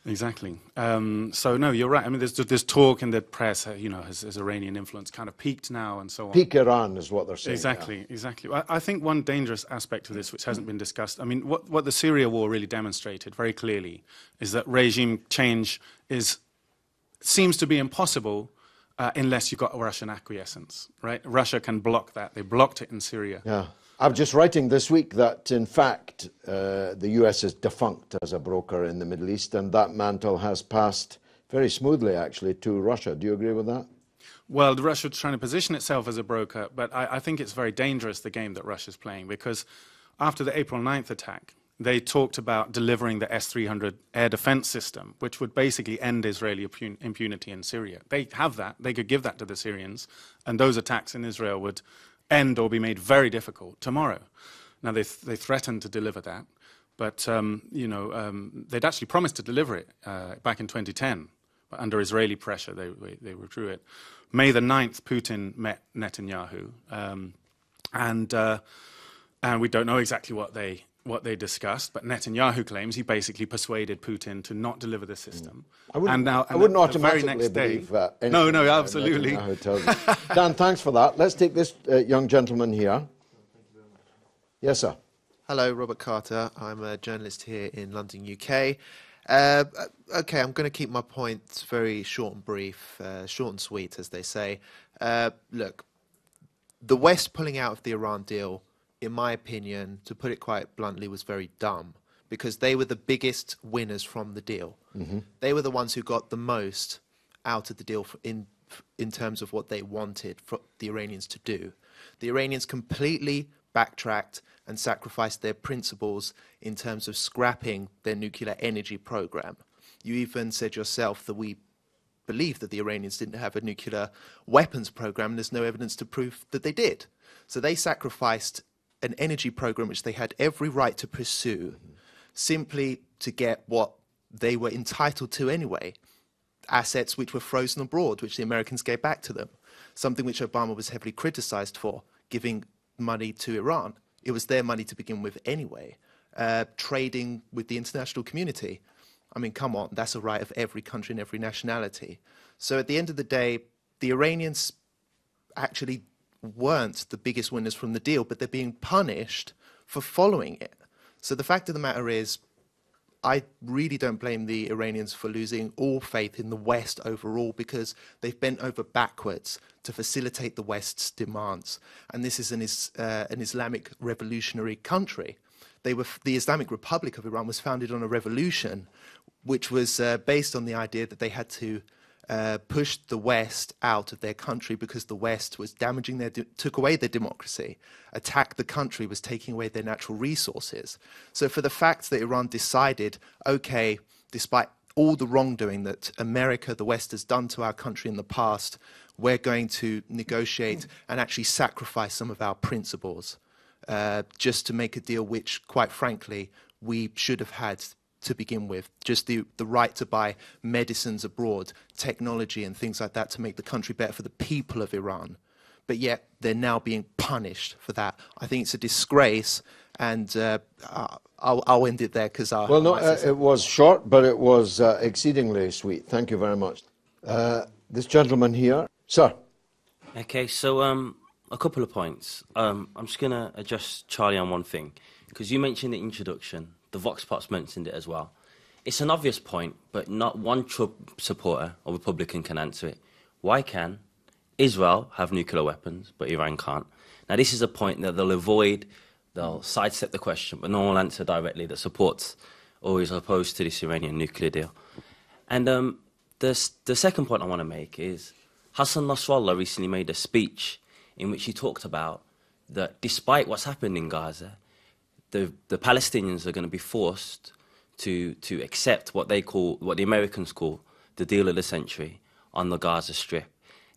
exactly. So no, you're right. I mean, there's talk in the press, has Iranian influence kind of peaked now and so on. Peak Iran is what they're saying. Exactly, exactly. I think one dangerous aspect of this, which hasn't been discussed, I mean, what the Syria war really demonstrated very clearly is that regime change seems to be impossible unless you've got a Russian acquiescence, right? Russia can block that. They blocked it in Syria. Yeah. I'm just writing this week that, in fact, the US is defunct as a broker in the Middle East, and that mantle has passed very smoothly, actually, to Russia. Do you agree with that? Well, Russia's trying to position itself as a broker, but I think it's very dangerous, the game that Russia's playing, because after the April 9th attack, they talked about delivering the S-300 air defense system, which would basically end Israeli impunity in Syria. They have that. They could give that to the Syrians, and those attacks in Israel would end or be made very difficult tomorrow. Now, they threatened to deliver that, but, they'd actually promised to deliver it back in 2010. But under Israeli pressure, they withdrew it. May the 9th, Putin met Netanyahu, and we don't know exactly what they discussed, but Netanyahu claims he basically persuaded Putin to not deliver the system. I wouldn't automatically believe No, absolutely. Dan, thanks for that. Let's take this young gentleman here. Yes, sir. Hello, Robert Carter. I'm a journalist here in London, UK. Okay, I'm going to keep my points very short and brief, short and sweet, as they say. Look, the West pulling out of the Iran deal, in my opinion, to put it quite bluntly, was very dumb, because they were the biggest winners from the deal. Mm-hmm. They were the ones who got the most out of the deal in terms of what they wanted for the Iranians to do. The Iranians completely backtracked and sacrificed their principles in terms of scrapping their nuclear energy program. You even said yourself that we believe that the Iranians didn't have a nuclear weapons program, and there's no evidence to prove that they did. So they sacrificed an energy program which they had every right to pursue simply to get what they were entitled to anyway, assets which were frozen abroad, which the Americans gave back to them, something which Obama was heavily criticized for, giving money to Iran. It was their money to begin with anyway. Trading with the international community. I mean, come on, that's a right of every country and every nationality. So at the end of the day, the Iranians actually weren't the biggest winners from the deal, but they're being punished for following it. So the fact of the matter is, I really don't blame the Iranians for losing all faith in the West overall, because they've bent over backwards to facilitate the West's demands. And this is an Islamic revolutionary country. The Islamic Republic of Iran was founded on a revolution which was based on the idea that they had to push the West out of their country because the West was damaging took away their democracy, attacked the country, was taking away their natural resources. So for the fact that Iran decided, okay, despite all the wrongdoing that America, the West, has done to our country in the past, we're going to negotiate and actually sacrifice some of our principles just to make a deal which, quite frankly, we should have had to begin with. Just the right to buy medicines abroad, technology and things like that to make the country better for the people of Iran. But yet they're now being punished for that. I think it's a disgrace, and I'll end it there because well, no, it was short, but it was exceedingly sweet. Thank you very much. This gentleman here, sir. Okay, so a couple of points. I'm just going to address Charlie on one thing, because you mentioned the introduction. The Vox Pops mentioned it as well. It's an obvious point, but not one Trump supporter or Republican can answer it. Why can Israel have nuclear weapons, but Iran can't? Now, this is a point that they'll avoid, they'll sidestep the question, but no one will answer directly that supports or is opposed to this Iranian nuclear deal. And the second point I want to make is Hassan Nasrallah recently made a speech in which he talked about that despite what's happened in Gaza, the Palestinians are going to be forced to accept what the Americans call the deal of the century on the Gaza Strip.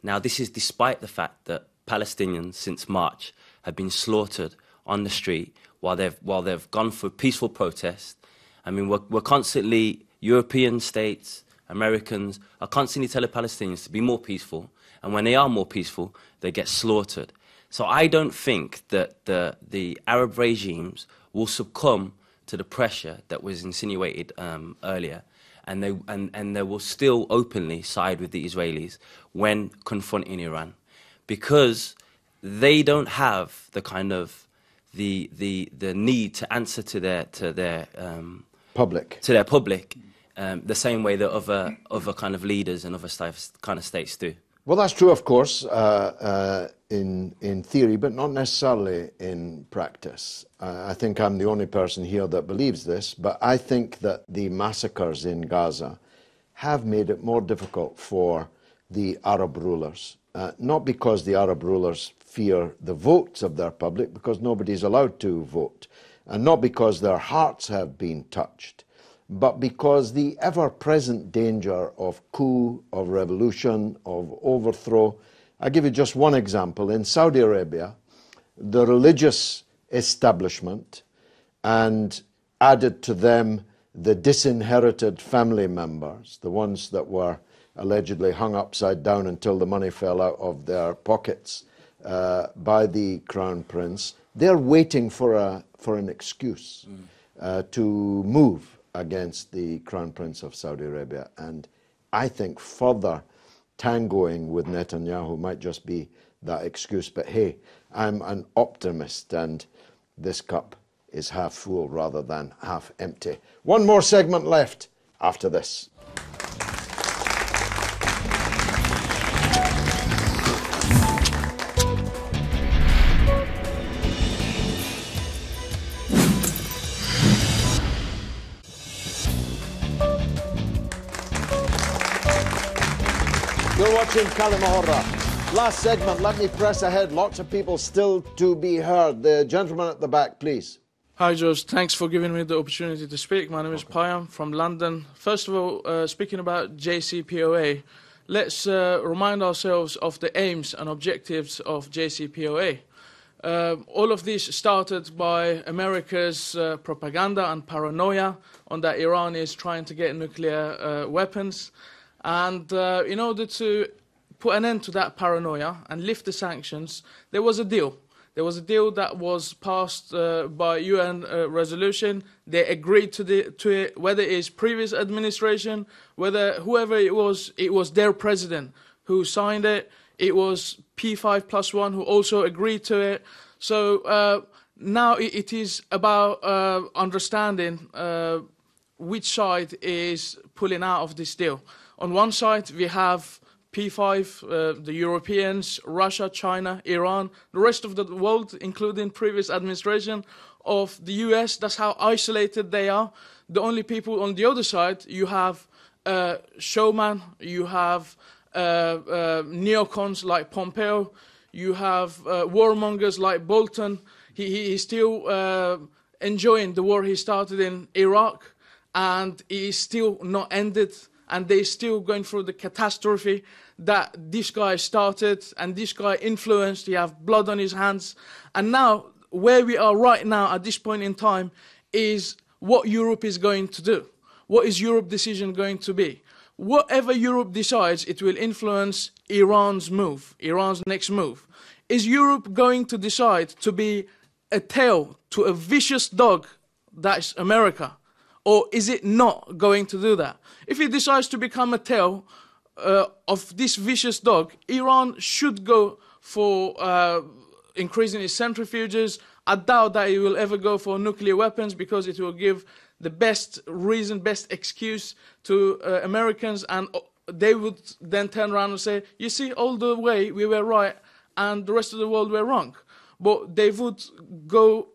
Now, this is despite the fact that Palestinians since March have been slaughtered on the street while they've gone for peaceful protest. I mean, we're constantly, European states, Americans are constantly telling Palestinians to be more peaceful, and when they are more peaceful, they get slaughtered. So I don't think that the Arab regimes will succumb to the pressure that was insinuated earlier, and they will still openly side with the Israelis when confronting Iran, because they don't have the kind of the need to answer to their public the same way that other kind of leaders and other kind of states do. Well, that's true, of course, in theory, but not necessarily in practice. I think I'm the only person here that believes this, but I think that the massacres in Gaza have made it more difficult for the Arab rulers, not because the Arab rulers fear the votes of their public, because nobody's allowed to vote, and not because their hearts have been touched, but because the ever-present danger of coup, of revolution, of overthrow. I'll give you just one example. In Saudi Arabia, the religious establishment, and added to them the disinherited family members, the ones that were allegedly hung upside down until the money fell out of their pockets by the Crown Prince, they're waiting for an excuse to move against the Crown Prince of Saudi Arabia. And I think further tangoing with Netanyahu might just be that excuse. But hey, I'm an optimist, and this cup is half full rather than half empty. One more segment left after this. You're watching كلمة. Last segment, let me press ahead. Lots of people still to be heard. The gentleman at the back, please. Hi, George. Thanks for giving me the opportunity to speak. My name is Payam from London. First of all, speaking about JCPOA, let's remind ourselves of the aims and objectives of JCPOA. All of this started by America's propaganda and paranoia on that Iran is trying to get nuclear weapons. And in order to put an end to that paranoia and lift the sanctions, there was a deal. There was a deal that was passed by UN resolution. They agreed to it, whether it's previous administration, whether whoever it was their president who signed it. It was P5+1 who also agreed to it. So now it is about understanding which side is pulling out of this deal. On one side, we have P5, the Europeans, Russia, China, Iran, the rest of the world, including previous administration of the US. That's how isolated they are. The only people on the other side, you have showman, you have neocons like Pompeo, you have warmongers like Bolton. He's still enjoying the war he started in Iraq. and it is still not ended, and they're still going through the catastrophe that this guy started and this guy influenced. He have blood on his hands. And now, where we are right now at this point in time is what Europe is going to do. What is Europe's decision going to be? Whatever Europe decides, it will influence Iran's move, Iran's next move. Is Europe going to decide to be a tail to a vicious dog that's America? Or is it not going to do that? If it decides to become a tail of this vicious dog, Iran should go for increasing its centrifuges. I doubt that it will ever go for nuclear weapons because it will give the best reason, best excuse to Americans, and they would then turn around and say, you see, all the way we were right and the rest of the world were wrong. But they would go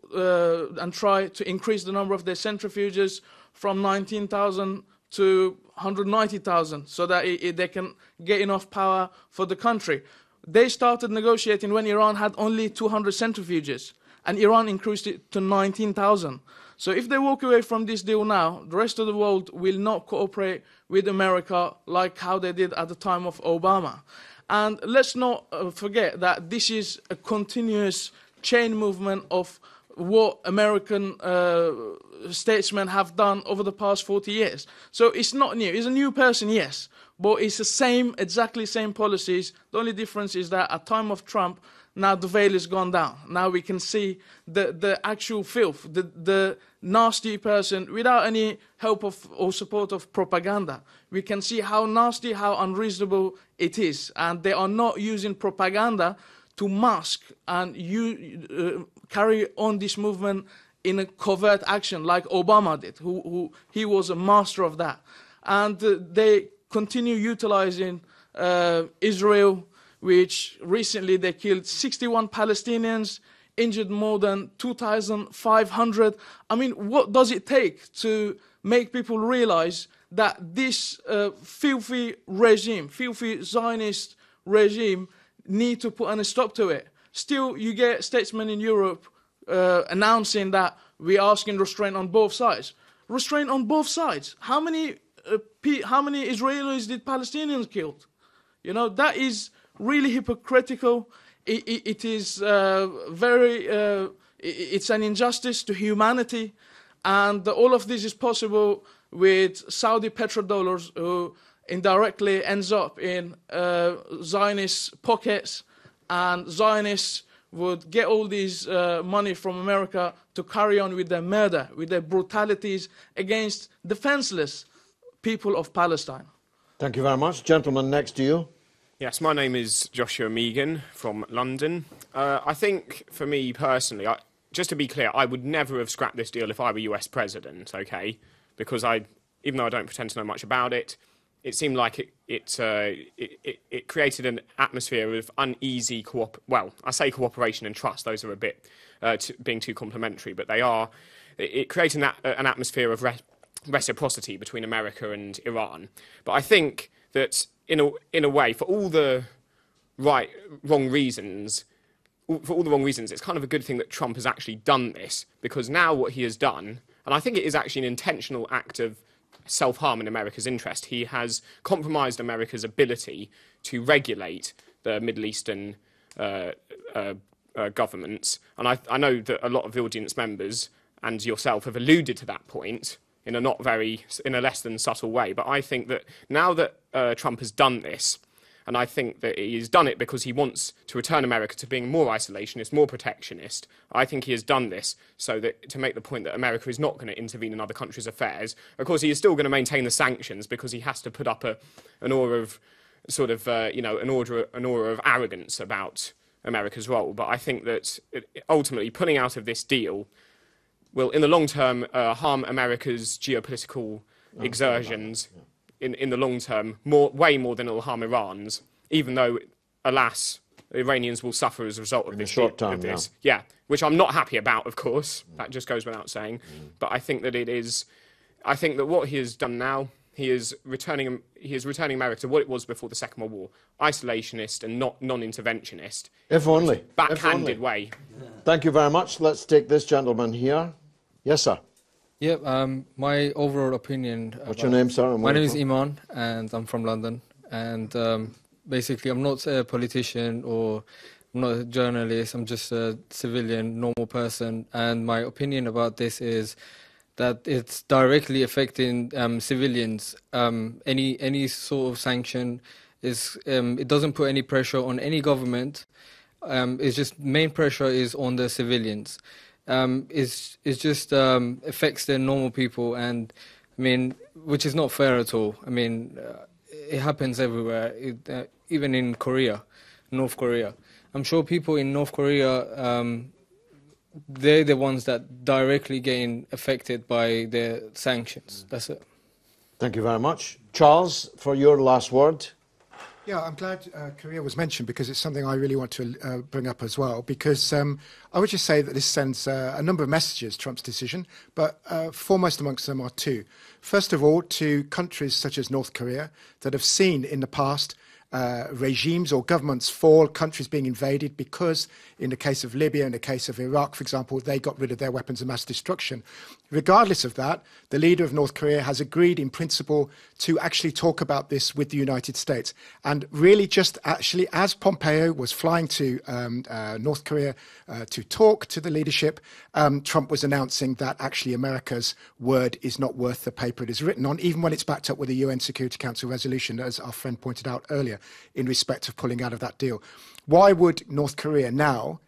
and try to increase the number of their centrifuges from 19,000 to 190,000 so that they can get enough power for the country. They started negotiating when Iran had only 200 centrifuges, and Iran increased it to 19,000. So if they walk away from this deal now, the rest of the world will not cooperate with America like how they did at the time of Obama. And let's not forget that this is a continuous chain movement of what American statesmen have done over the past 40 years. So it's not new. It's a new person, yes, but it's the same, exactly same policies. The only difference is that at time of Trump, now the veil has gone down. Now we can see the actual filth, the nasty person without any help of or support of propaganda. We can see how nasty, how unreasonable it is. And they are not using propaganda to mask and carry on this movement in a covert action like Obama did, he was a master of that. And they continue utilizing Israel, which recently they killed 61 Palestinians, injured more than 2,500. I mean, what does it take to make people realize that this filthy regime, filthy Zionist regime, need to put a stop to it? Still, you get statesmen in Europe announcing that we're asking restraint on both sides. Restraint on both sides. How many Israelis did Palestinians kill? You know, that is really hypocritical. It is it's an injustice to humanity, and all of this is possible with Saudi petrodollars, who indirectly ends up in Zionist pockets, and Zionists would get all these money from America to carry on with their murder, with their brutalities against defenseless people of Palestine. Thank you very much. Gentleman next to you. Yes, my name is Joshua Megan from London. I think, for me personally, just to be clear, I would never have scrapped this deal if I were US president, okay? Because even though I don't pretend to know much about it, it seemed like it created an atmosphere of uneasy I say cooperation and trust. Those are a bit being too complimentary, but they are. It created an atmosphere of reciprocity between America and Iran. But I think that in a way, for all the wrong reasons, it's kind of a good thing that Trump has actually done this, because now what he has done, and I think it is actually an intentional act of self-harm in America's interest. He has compromised America's ability to regulate the Middle Eastern governments. And I know that a lot of the audience members and yourself have alluded to that point in a less than subtle way. But I think that now that Trump has done this, and I think that he's done it because he wants to return America to being more isolationist, more protectionist. I think he has done this so that to make the point that America is not going to intervene in other countries' affairs. Of course, he is still going to maintain the sanctions because he has to put up an aura of an aura of arrogance about America's role. But I think that ultimately pulling out of this deal will, in the long term, harm America's geopolitical exertions. In the long term, way more than it will harm Iran's, even though, alas, the Iranians will suffer as a result of this. Yeah, which I'm not happy about, of course. That just goes without saying. But I think that I think that what he has done now, he is returning America to what it was before the Second World War, isolationist and not non-interventionist. If only. Backhanded way. Thank you very much. Let's take this gentleman here. Yes, sir. Yeah, my overall opinion... What's your name, sir? My name is Iman, and I'm from London. And basically, I'm not a politician or I'm not a journalist. I'm just a civilian, normal person. And my opinion about this is that it's directly affecting civilians. Any sort of sanction is it doesn't put any pressure on any government. It's just main pressure is on the civilians. It's just affects the normal people, and I mean, which is not fair at all. I mean, it happens everywhere, even in Korea, North Korea. I'm sure people in North Korea, they're the ones that directly getting affected by the sanctions. That's it. Thank you very much. Charles, for your last word. Yeah, I'm glad Korea was mentioned because it's something I really want to bring up as well, because I would just say that this sends a number of messages, Trump's decision, but foremost amongst them are two. First of all, to countries such as North Korea that have seen in the past regimes or governments fall, countries being invaded because, in the case of Libya, in the case of Iraq, for example, they got rid of their weapons of mass destruction. Regardless of that, the leader of North Korea has agreed in principle to actually talk about this with the United States. And really just actually as Pompeo was flying to North Korea to talk to the leadership, Trump was announcing that actually America's word is not worth the paper it is written on, even when it's backed up with a UN Security Council resolution, as our friend pointed out earlier, in respect of pulling out of that deal. Why would North Korea now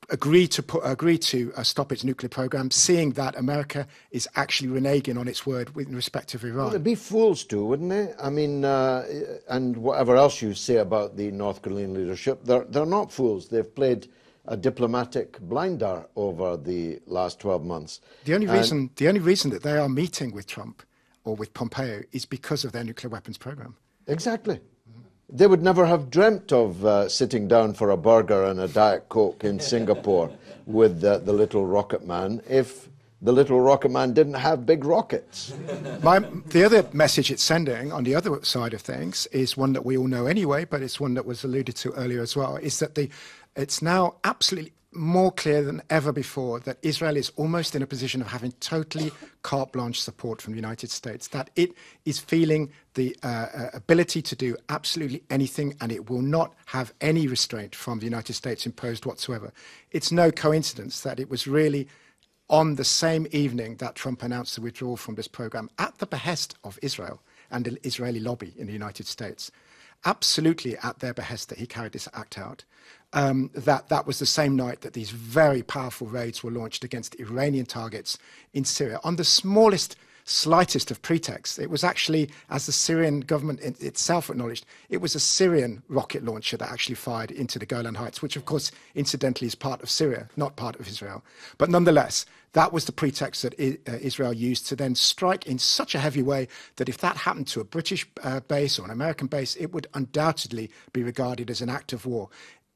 agree to stop its nuclear program, seeing that America is actually reneging on its word with respect of Iran? Well, they'd be fools too, wouldn't they? I mean, and whatever else you say about the North Korean leadership, they're not fools. They've played a diplomatic blinder over the last 12 months. The only reason that they are meeting with Trump or with Pompeo is because of their nuclear weapons program. Exactly. They would never have dreamt of sitting down for a burger and a Diet Coke in Singapore with the little rocket man if the little rocket man didn't have big rockets. The other message it's sending on the other side of things is one that we all know anyway, but it's one that was alluded to earlier as well, is that it's now absolutely more clear than ever before that Israel is almost in a position of having totally carte blanche support from the United States, that it is feeling the ability to do absolutely anything, and it will not have any restraint from the United States imposed whatsoever. It's no coincidence that it was really on the same evening that Trump announced the withdrawal from this program at the behest of Israel and the Israeli lobby in the United States, absolutely at their behest that he carried this act out. That was the same night that these very powerful raids were launched against Iranian targets in Syria on the slightest of pretexts. It was actually, as the Syrian government itself acknowledged, it was a Syrian rocket launcher that actually fired into the Golan Heights, which of course incidentally is part of Syria, not part of Israel. But nonetheless, that was the pretext that Israel used to then strike in such a heavy way that if that happened to a British base or an American base, it would undoubtedly be regarded as an act of war.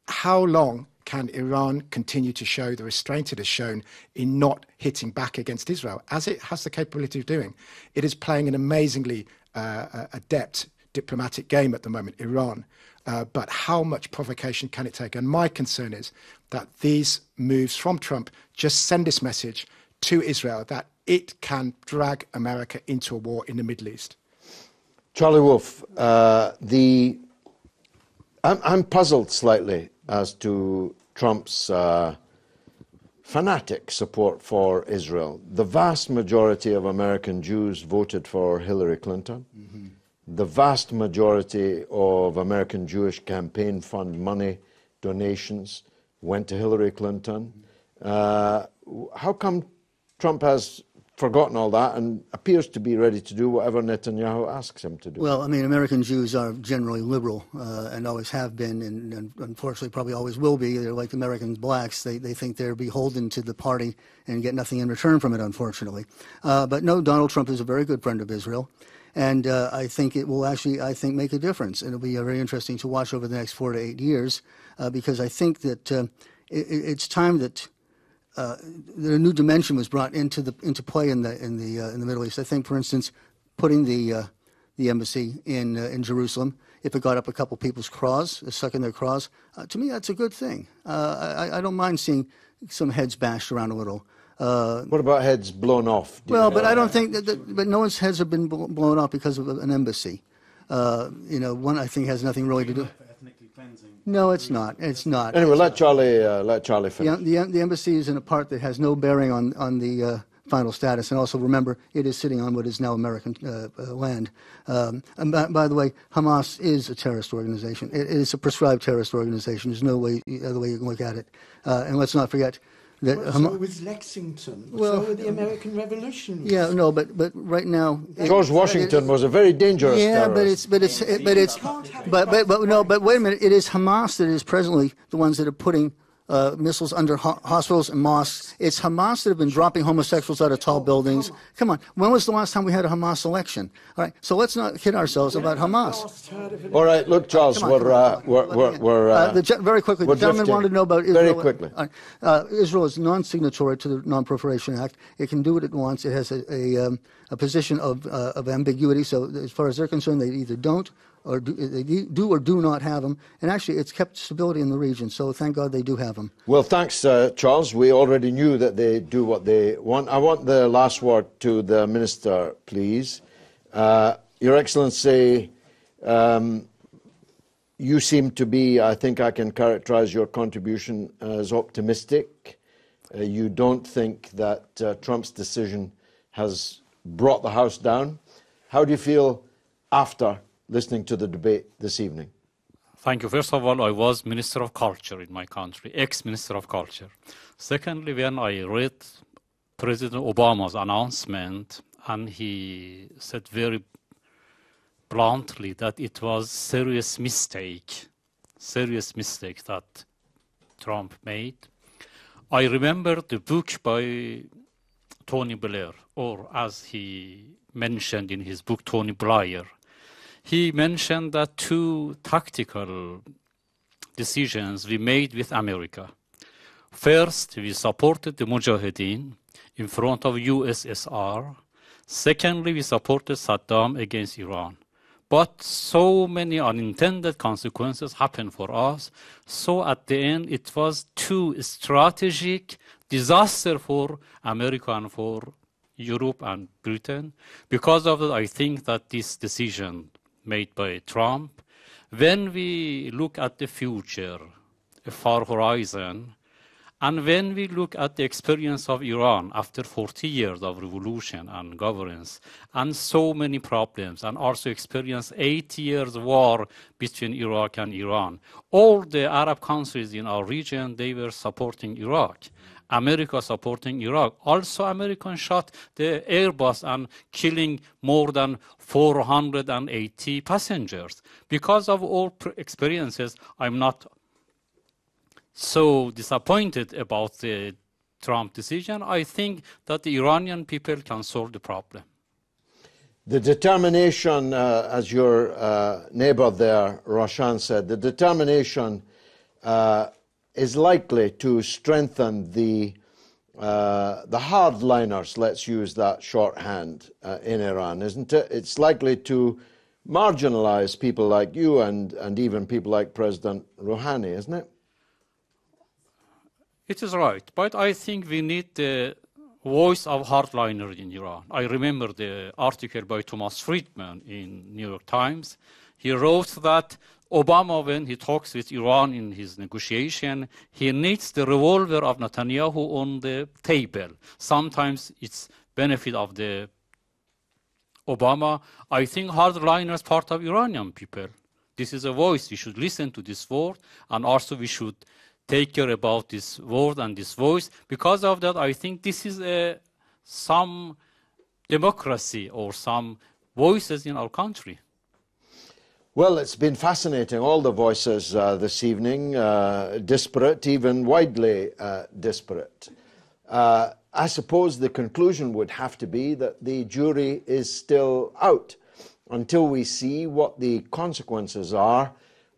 How long can Iran continue to show the restraint it has shown in not hitting back against Israel, as it has the capability of doing? It is playing an amazingly adept diplomatic game at the moment, Iran. But how much provocation can it take? And my concern is that these moves from Trump just send this message to Israel that it can drag America into a war in the Middle East. Charlie Wolf, I'm puzzled slightly as to Trump's fanatic support for Israel. The vast majority of American Jews voted for Hillary Clinton. Mm-hmm. The vast majority of American Jewish campaign fund money, donations, went to Hillary Clinton. How come Trump has forgotten all that and appears to be ready to do whatever Netanyahu asks him to do? Well, I mean, American Jews are generally liberal and always have been, and unfortunately probably always will be. They're like American blacks. They think they're beholden to the party and get nothing in return from it, unfortunately. But no, Donald Trump is a very good friend of Israel. And I think it will actually, make a difference. And it'll be very interesting to watch over the next 4 to 8 years because I think that it's time that a new dimension was brought into play in the Middle East. I think, for instance, putting the embassy in Jerusalem, if it got up a couple people's craws, sucking their craws, to me that's a good thing. I don't mind seeing some heads bashed around a little. What about heads blown off? Well, but I don't think but no one's heads have been blown off because of an embassy. One I think has nothing really to do. No, it's not. It's not. Anyway, let Charlie finish. The embassy is in a part that has no bearing on the final status, and also remember, it is sitting on what is now American land. And by the way, Hamas is a terrorist organization. It is a prescribed terrorist organization. There's no other way you can look at it. And let's not forget that so was Lexington. So were the American revolutionaries. Yeah, no, but right now George Washington was a very dangerous terrorist. but wait a minute. It is Hamas that is presently the ones that are putting missiles under hospitals and mosques. It's Hamas that have been dropping homosexuals out of tall buildings. Come on. When was the last time we had a Hamas election? All right. So let's not kid ourselves about Hamas. All right. Look, Charles, very quickly. The gentleman wanted to know about Israel. Very quickly. Israel is non-signatory to the Non-Proliferation Act. It can do what it wants. It has a position of ambiguity. So as far as they're concerned, they either don't or do or do not have them. And actually, it's kept stability in the region. So thank God they do have them. Well, thanks, Charles. We already knew that they do what they want. I want the last word to the Minister, please. Your Excellency, you seem to be, I think I can characterize your contribution as optimistic. You don't think that Trump's decision has brought the House down. How do you feel after listening to the debate this evening? Thank you. First of all, I was Minister of Culture in my country, ex-Minister of Culture. Secondly, when I read President Obama's announcement, and he said very bluntly that it was serious mistake that Trump made. I remember the book by Tony Blair, or as he mentioned in his book, Tony Blair. He mentioned that two tactical decisions we made with America. First, we supported the Mujahideen in front of USSR. Secondly, we supported Saddam against Iran. But so many unintended consequences happened for us. So at the end, it was too strategic disaster for America and for Europe and Britain. Because of that, I think that this decision made by Trump, when we look at the future, a far horizon, and when we look at the experience of Iran after 40 years of revolution and governance, and so many problems, and also experience 8 years war between Iraq and Iran, all the Arab countries in our region, they were supporting Iraq. America supporting Iraq. Also, Americans shot the Airbus and killing more than 480 passengers. Because of all experiences, I'm not so disappointed about the Trump decision. I think that the Iranian people can solve the problem. The determination, as your neighbor there, Roshan, said, the determination is likely to strengthen the hardliners, let's use that shorthand, in Iran, isn't it? It's likely to marginalize people like you and even people like President Rouhani, isn't it? It is right, but I think we need the voice of hardliners in Iran. I remember the article by Thomas Friedman in New York Times. He wrote that Obama, when he talks with Iran in his negotiation, he needs the revolver of Netanyahu on the table. Sometimes it's benefit of the Obama. I think hardliners part of Iranian people. This is a voice. We should listen to this word, and also we should take care about this word and this voice. Because of that, I think this is some democracy or some voices in our country. Well, it's been fascinating, all the voices this evening, disparate, even widely disparate. I suppose the conclusion would have to be that the jury is still out until we see what the consequences are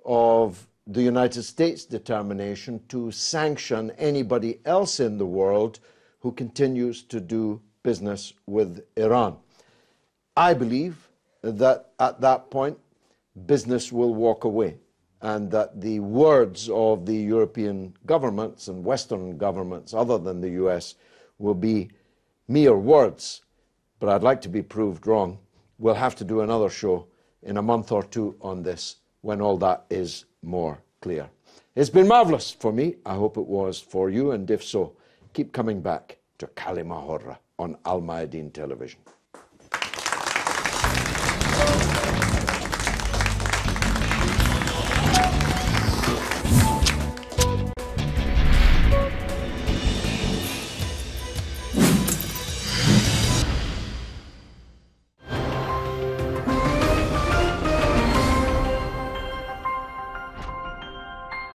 of the United States' determination to sanction anybody else in the world who continues to do business with Iran. I believe that at that point, business will walk away, and that the words of the European governments and Western governments other than the US will be mere words, but I'd like to be proved wrong. We'll have to do another show in a month or two on this when all that is more clear. It's been marvellous for me. I hope it was for you, and if so, keep coming back to كلمة حرة on Al Mayadeen television.